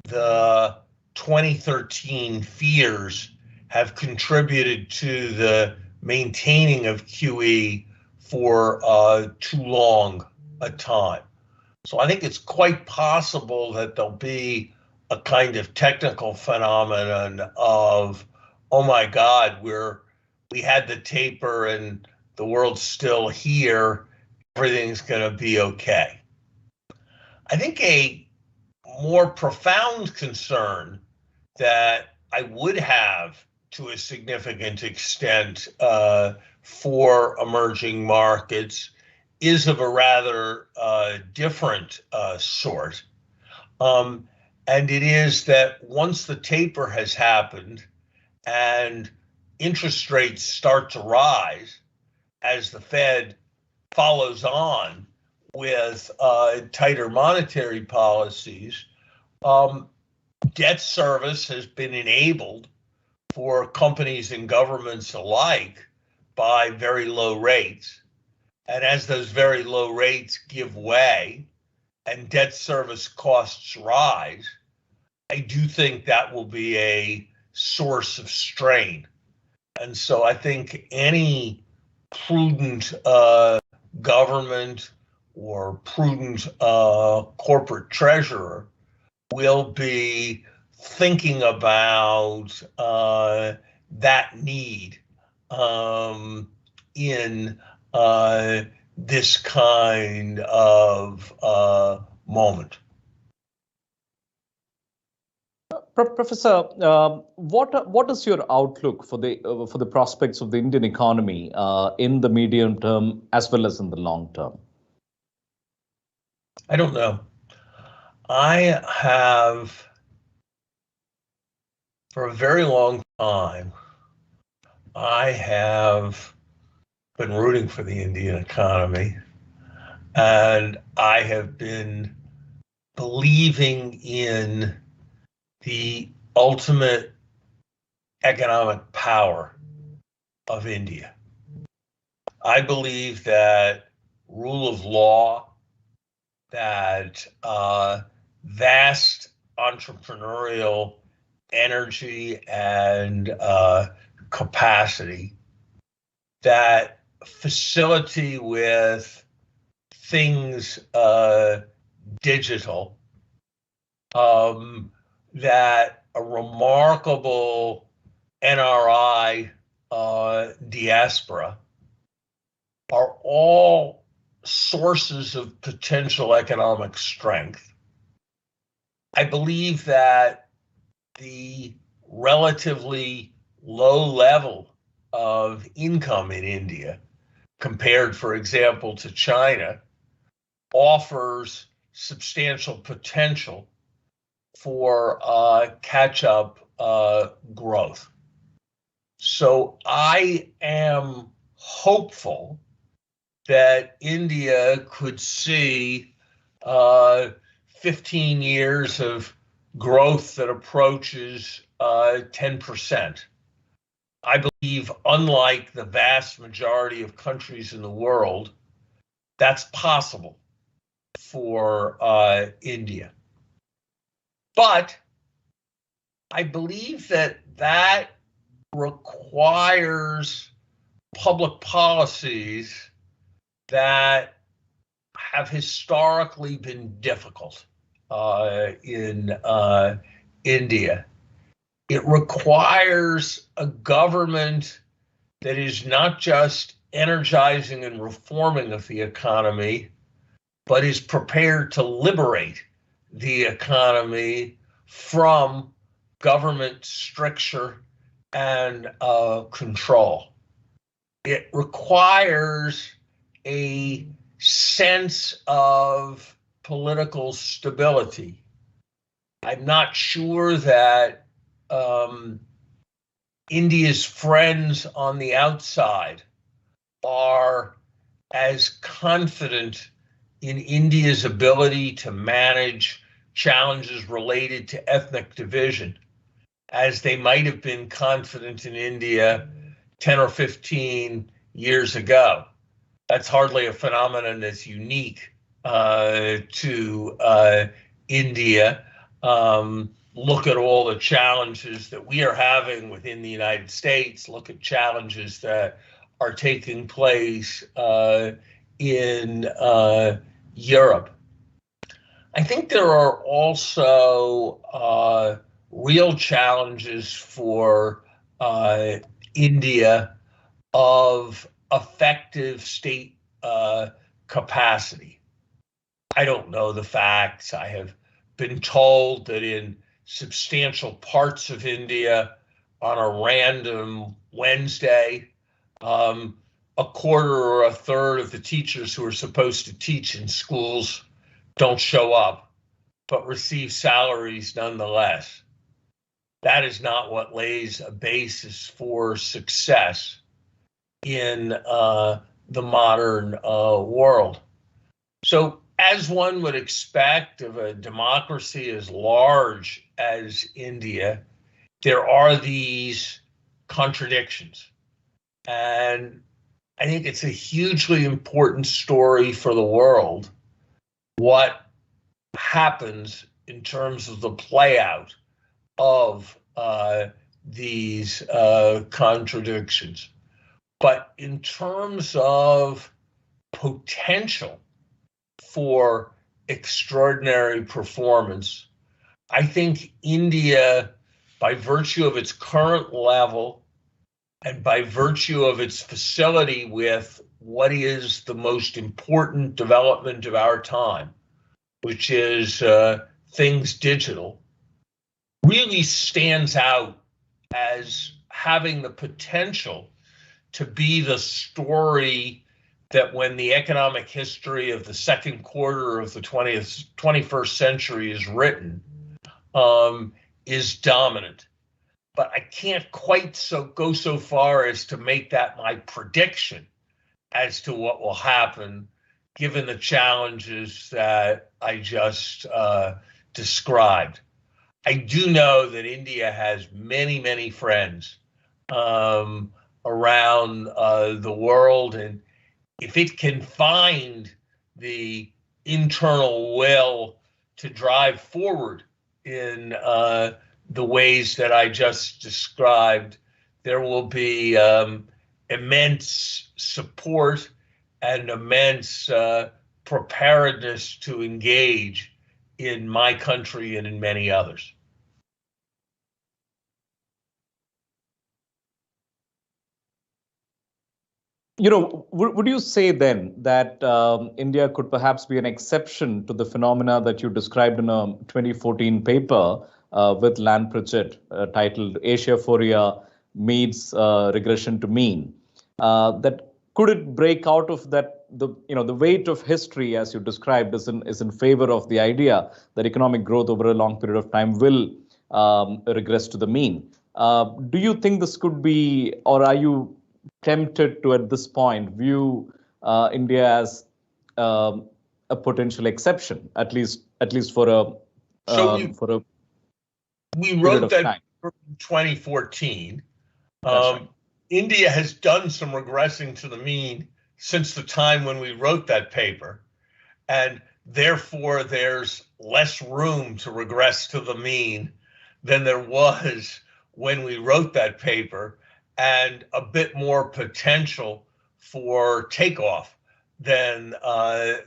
S14: the 2013 fears have contributed to the maintaining of QE for too long a time. So I think it's quite possible that there'll be a kind of technical phenomenon of, oh my God, we had the taper and the world's still here, everything's going to be okay. I think a more profound concern that I would have to a significant extent for emerging markets is of a rather different sort. And it is that once the taper has happened and interest rates start to rise as the Fed follows on with tighter monetary policies, debt service has been enabled for companies and governments alike by very low rates. And as those very low rates give way and debt service costs rise, I do think that will be a source of strain. And so I think any prudent government or prudent corporate treasurer will be thinking about that need in this kind of moment.
S13: Professor, what is your outlook for the prospects of the Indian economy in the medium term as well as in the long term?
S14: I don't know. I have, for a very long time, I have been rooting for the Indian economy, and I have been believing in the ultimate economic power of India. I believe that rule of law, that vast entrepreneurial energy and capacity, that facility with things digital, that a remarkable NRI diaspora are all sources of potential economic strength. I believe that the relatively low level of income in India, compared, for example, to China, offers substantial potential for catch-up growth. So I am hopeful that India could see 15 years of growth that approaches 10%. I believe, unlike the vast majority of countries in the world, that's possible for India. But I believe that that requires public policies that have historically been difficult in India. It requires a government that is not just energizing and reforming of the economy, but is prepared to liberate the economy from government stricture and control. It requires a sense of political stability. I'm not sure that India's friends on the outside are as confident in India's ability to manage challenges related to ethnic division as they might have been confident in India 10 or 15 years ago. That's hardly a phenomenon that's unique to India. Look at all the challenges that we are having within the United States. Look at challenges that are taking place in Europe. I think there are also real challenges for India of effective state capacity. I don't know the facts. I have been told that in substantial parts of India on a random Wednesday, a quarter or a third of the teachers who are supposed to teach in schools don't show up, but receive salaries nonetheless. That is not what lays a basis for success in the modern world. So, as one would expect of a democracy as large as India, there are these contradictions. And I think it's a hugely important story for the world what happens in terms of the play out of these contradictions. But in terms of potential for extraordinary performance, I think India, by virtue of its current level and by virtue of its facility with what is the most important development of our time, which is things digital, really stands out as having the potential to be the story that when the economic history of the second quarter of the 21st century is written, is dominant. But I can't quite go so far as to make that my prediction as to what will happen, given the challenges that I just described. I do know that India has many, many friends around the world, and if it can find the internal will to drive forward in the ways that I just described, there will be immense support and immense preparedness to engage in my country and in many others.
S13: You know, would you say then that India could perhaps be an exception to the phenomena that you described in a 2014 paper with Lan Pritchett titled Asiaphoria Meets Regression to Mean? That could it break out of that, the weight of history, as you described, is in favor of the idea that economic growth over a long period of time will regress to the mean. Do you think this could be, or are you tempted to, at this point, view India as a potential exception, at least for a
S14: we wrote that in 2014.
S13: Right.
S14: India has done some regressing to the mean since the time when we wrote that paper, and therefore there's less room to regress to the mean than there was when we wrote that paper, and a bit more potential for takeoff than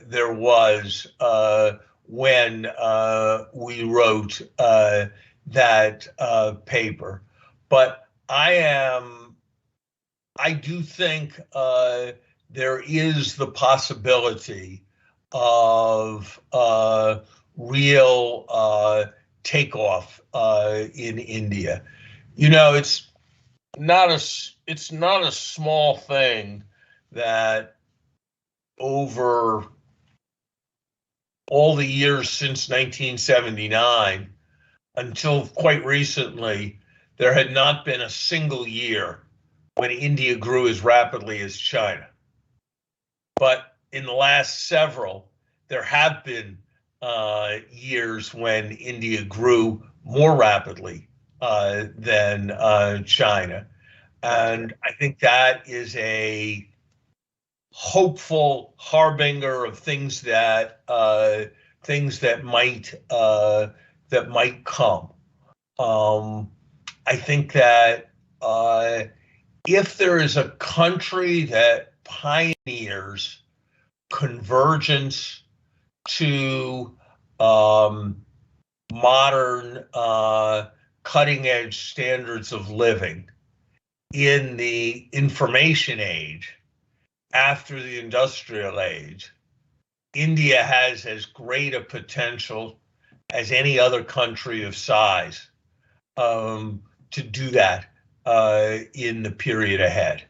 S14: there was when we wrote that paper. But I do think there is the possibility of real takeoff in India. You know, it's not a small thing that over all the years since 1979 until quite recently, there had not been a single year when India grew as rapidly as China. But in the last several, there have been years when India grew more rapidly than China. And I think that is a hopeful harbinger of things that might come. I think that if there is a country that pioneers convergence to modern cutting edge standards of living in the information age after the industrial age, India has as great a potential as any other country of size to do that in the period ahead.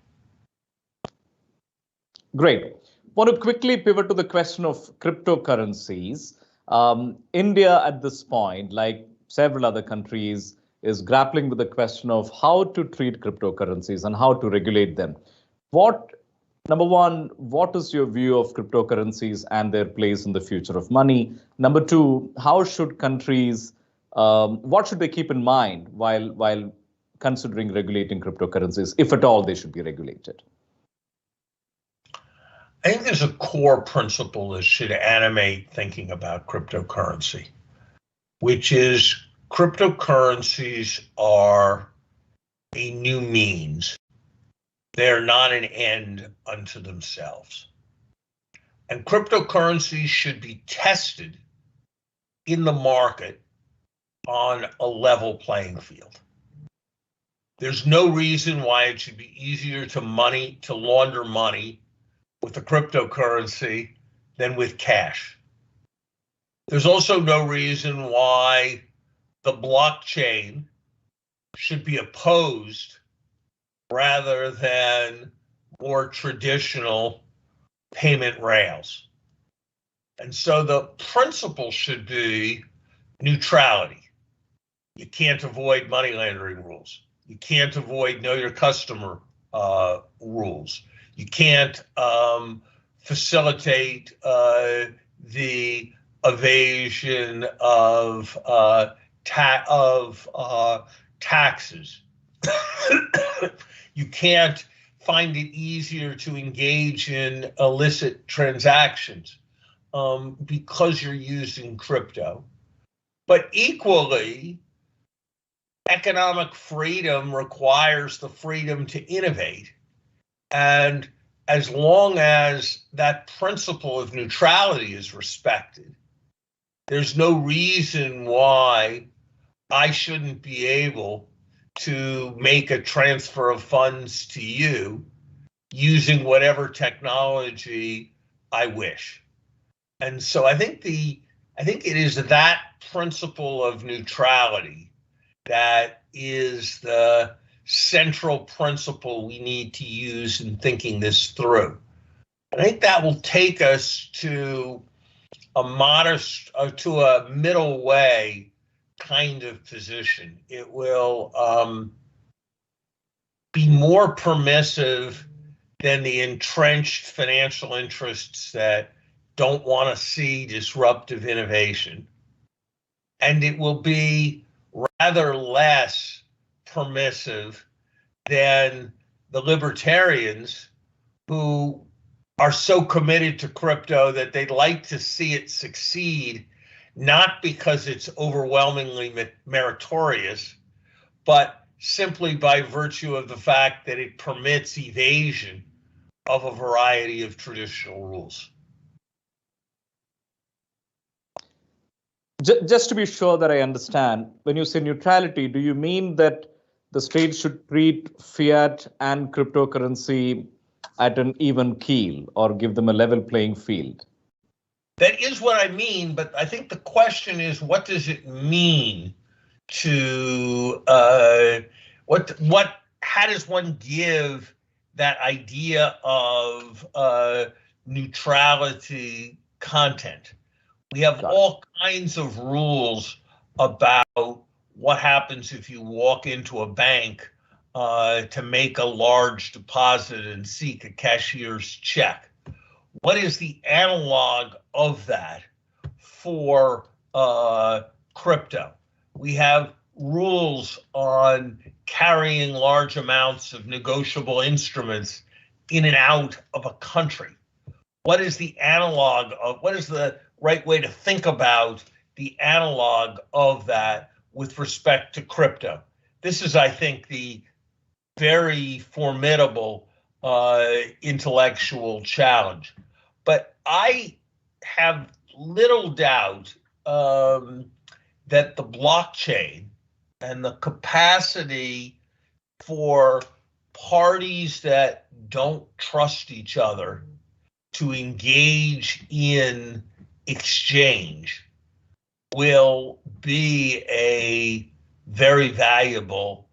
S13: Great. Want to quickly pivot to the question of cryptocurrencies. India at this point, like several other countries, is grappling with the question of how to treat cryptocurrencies and how to regulate them. Number one, what is your view of cryptocurrencies and their place in the future of money? Number two, how should countries, what should they keep in mind while considering regulating cryptocurrencies, if at all they should be regulated?
S14: I think there's a core principle that should animate thinking about cryptocurrency, which is cryptocurrencies are a new means. They're not an end unto themselves. And cryptocurrencies should be tested in the market on a level playing field. There's no reason why it should be easier to launder money with a cryptocurrency than with cash. There's also no reason why the blockchain should be opposed rather than more traditional payment rails. And so the principle should be neutrality. You can't avoid money laundering rules. You can't avoid know your customer rules. You can't facilitate the evasion of taxes. You can't find it easier to engage in illicit transactions because you're using crypto. But equally, economic freedom requires the freedom to innovate. And as long as that principle of neutrality is respected, there's no reason why I shouldn't be able to make a transfer of funds to you using whatever technology I wish. And so I think it is that principle of neutrality that is the central principle we need to use in thinking this through. And I think that will take us to a middle way kind of position. It will be more permissive than the entrenched financial interests that don't want to see disruptive innovation. And it will be rather less permissive than the libertarians who are so committed to crypto that they'd like to see it succeed, not because it's overwhelmingly meritorious, but simply by virtue of the fact that it permits evasion of a variety of traditional rules.
S13: Just to be sure that I understand, when you say neutrality, do you mean that the state should treat fiat and cryptocurrency at an even keel or give them a level playing field?
S14: That is what I mean, but I think the question is, what does it mean to how does one give that idea of neutrality content? We have all kinds of rules about what happens if you walk into a bank to make a large deposit and seek a cashier's check, What is the analog of that for crypto? We have rules on carrying large amounts of negotiable instruments in and out of a country. What is the analog of, what is the right way to think about the analog of that with respect to crypto? This is, I think, the very formidable intellectual challenge. But I have little doubt that the blockchain and the capacity for parties that don't trust each other to engage in exchange will be a very valuable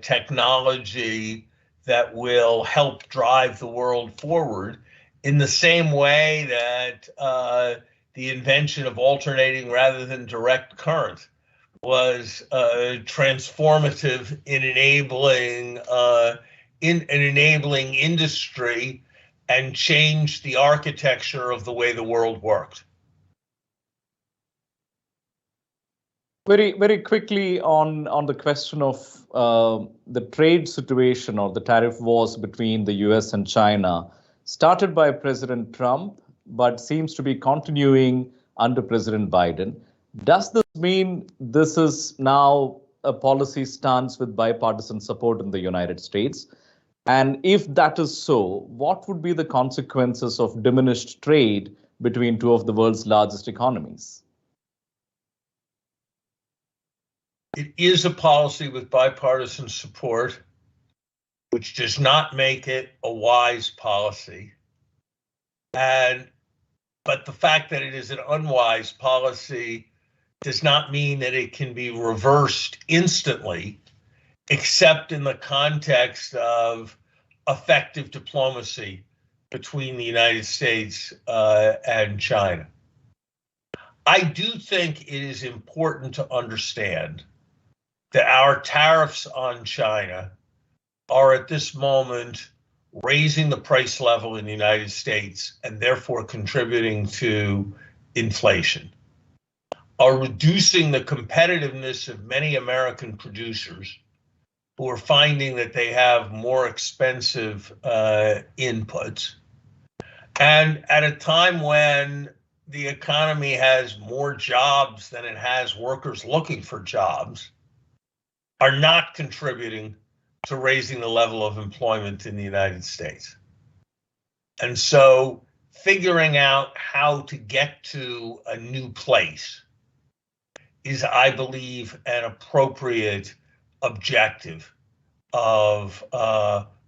S14: technology that will help drive the world forward in the same way that the invention of alternating rather than direct current was transformative in enabling industry and changed the architecture of the way the world worked.
S13: Very, very quickly on the question of the trade situation or the tariff wars between the US and China, started by President Trump, but seems to be continuing under President Biden. Does this mean this is now a policy stance with bipartisan support in the United States? And if that is so, what would be the consequences of diminished trade between two of the world's largest economies?
S14: It is a policy with bipartisan support, which does not make it a wise policy. But the fact that it is an unwise policy does not mean that it can be reversed instantly, except in the context of effective diplomacy between the United States and China. I do think it is important to understand that our tariffs on China are at this moment raising the price level in the United States and therefore contributing to inflation, are reducing the competitiveness of many American producers who are finding that they have more expensive inputs. And at a time when the economy has more jobs than it has workers looking for jobs, are not contributing to raising the level of employment in the United States. And so figuring out how to get to a new place is, I believe, an appropriate objective of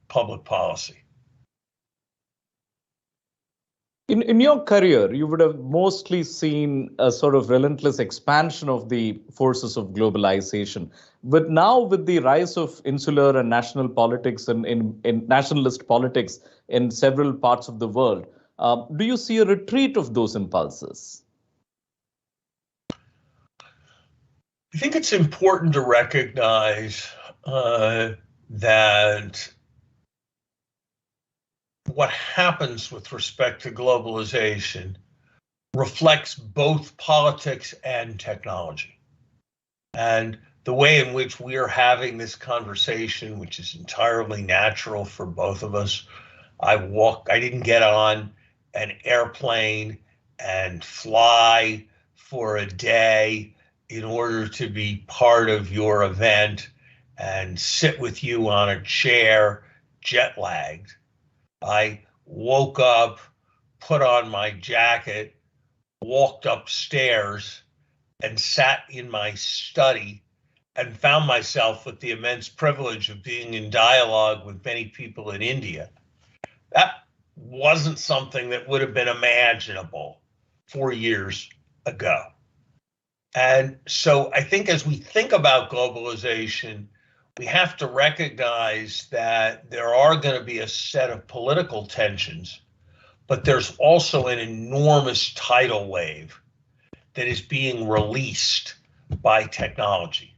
S14: public policy.
S13: In your career, you would have mostly seen a sort of relentless expansion of the forces of globalization. But now with the rise of insular and national politics and in nationalist politics in several parts of the world, do you see a retreat of those impulses?
S14: I think it's important to recognize that what happens with respect to globalization reflects both politics and technology. And the way in which we are having this conversation, which is entirely natural for both of us. I didn't get on an airplane and fly for a day in order to be part of your event and sit with you on a chair, jet lagged. I woke up, put on my jacket, walked upstairs, and sat in my study and found myself with the immense privilege of being in dialogue with many people in India. That wasn't something that would have been imaginable 4 years ago. And so I think as we think about globalization, we have to recognize that there are going to be a set of political tensions, but there's also an enormous tidal wave that is being released by technology.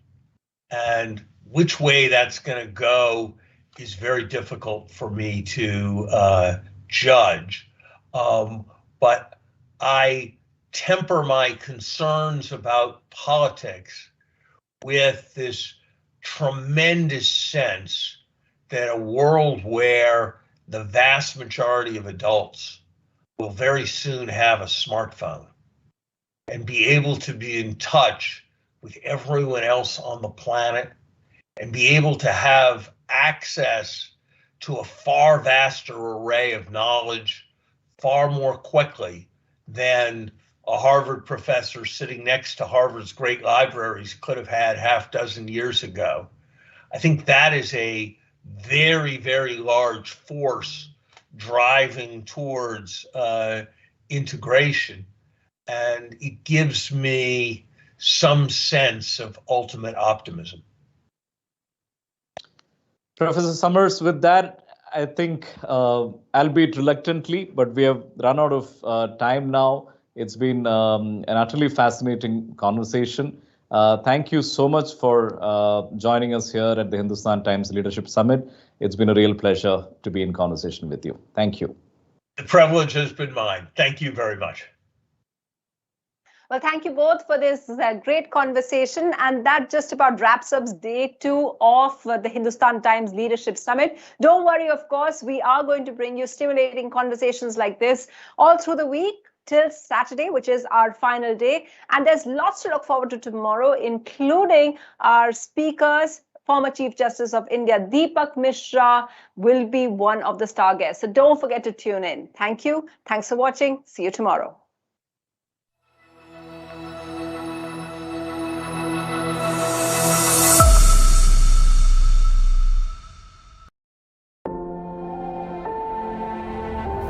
S14: And which way that's going to go is very difficult for me to judge. But I temper my concerns about politics with this tremendous sense that a world where the vast majority of adults will very soon have a smartphone and be able to be in touch with everyone else on the planet and be able to have access to a far vaster array of knowledge far more quickly than a Harvard professor sitting next to Harvard's great libraries could have had half dozen years ago. I think that is a very, very large force driving towards integration. And it gives me some sense of ultimate optimism.
S13: Professor Summers, with that, I think, albeit reluctantly, but we have run out of time now. It's been an utterly fascinating conversation. Thank you so much for joining us here at the Hindustan Times Leadership Summit. It's been a real pleasure to be in conversation with you. Thank you.
S14: The privilege has been mine. Thank you very much.
S9: Well, thank you both for this great conversation. And that just about wraps up day 2 of the Hindustan Times Leadership Summit. Don't worry, of course, we are going to bring you stimulating conversations like this all through the week till Saturday, which is our final day. And there's lots to look forward to tomorrow, including our speakers. Former Chief Justice of India, Deepak Mishra, will be one of the star guests. So don't forget to tune in. Thank you. Thanks for watching. See you tomorrow.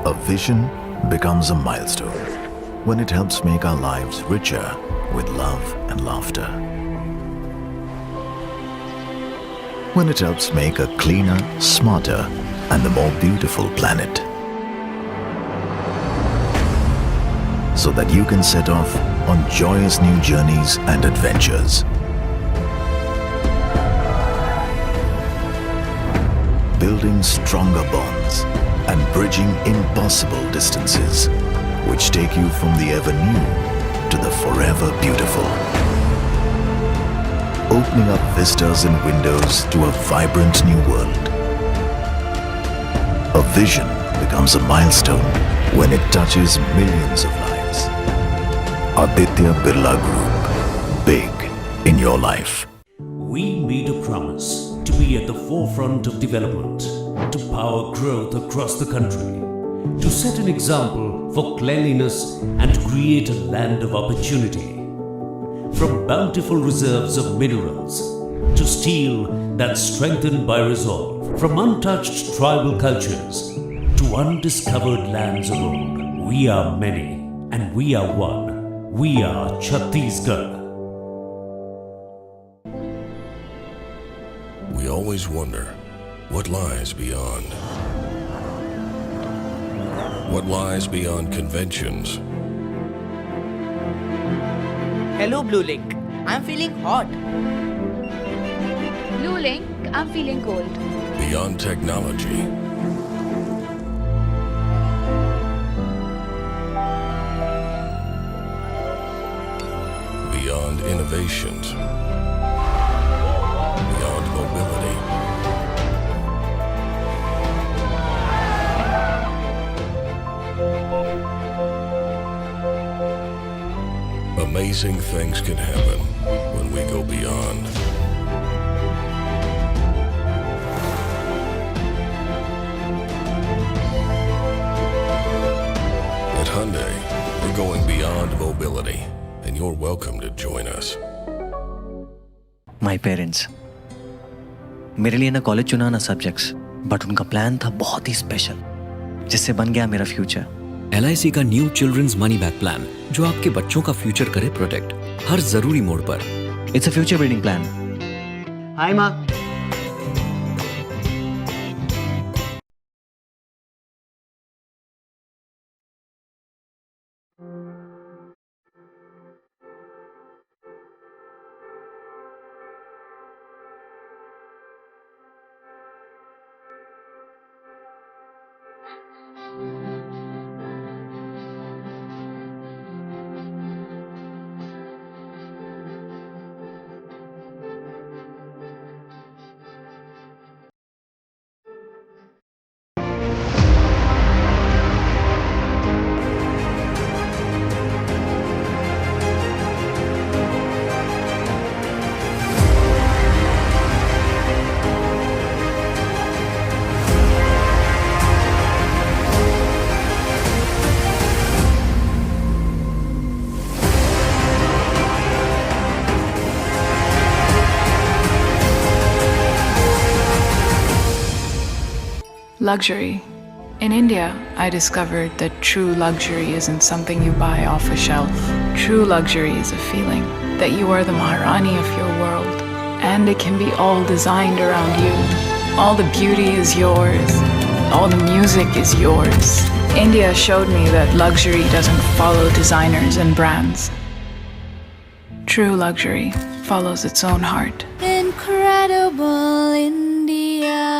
S1: A vision becomes a milestone when it helps make our lives richer with love and laughter. When it helps make a cleaner, smarter, and a more beautiful planet. So that you can set off on joyous new journeys and adventures. Building stronger bonds and bridging impossible distances, which take you from the ever new to the forever beautiful. Opening up vistas and windows to a vibrant new world. A vision becomes a milestone when it touches millions of lives. Aditya Birla Group, big in your life.
S2: We made a promise to be at the forefront of development, to power growth across the country, to set an example for cleanliness and create a land of opportunity. From bountiful reserves of minerals to steel that's strengthened by resolve, from untouched tribal cultures to undiscovered lands of old, we are many and we are one. We are Chhattisgarh.
S3: We always wonder what lies beyond. What lies beyond conventions?
S4: Hello, Blue Link. I'm feeling hot.
S5: Blue Link, I'm feeling cold.
S3: Beyond technology. Beyond innovations. Beyond mobility. Amazing things can happen when we go beyond. At Hyundai, we're going beyond mobility, and you're welcome to join us.
S6: My parents. मेरे लिए ना college चुना ना subjects, but उनका plan था बहुत ही special, जिससे बन गया मेरा फ्यूचर।
S7: LIC का new children's money back plan, जो आपके बच्चों का फ्यूचर करे प्रोटेक्ट, हर जरूरी मोड़ पर।
S6: It's a future building plan.
S4: Hi, Ma.
S8: Luxury. In India, I discovered that true luxury isn't something you buy off a shelf. True luxury is a feeling that you are the Maharani of your world, and it can be all designed around you. All the beauty is yours. All the music is yours. India showed me that luxury doesn't follow designers and brands. True luxury follows its own heart.
S15: Incredible India.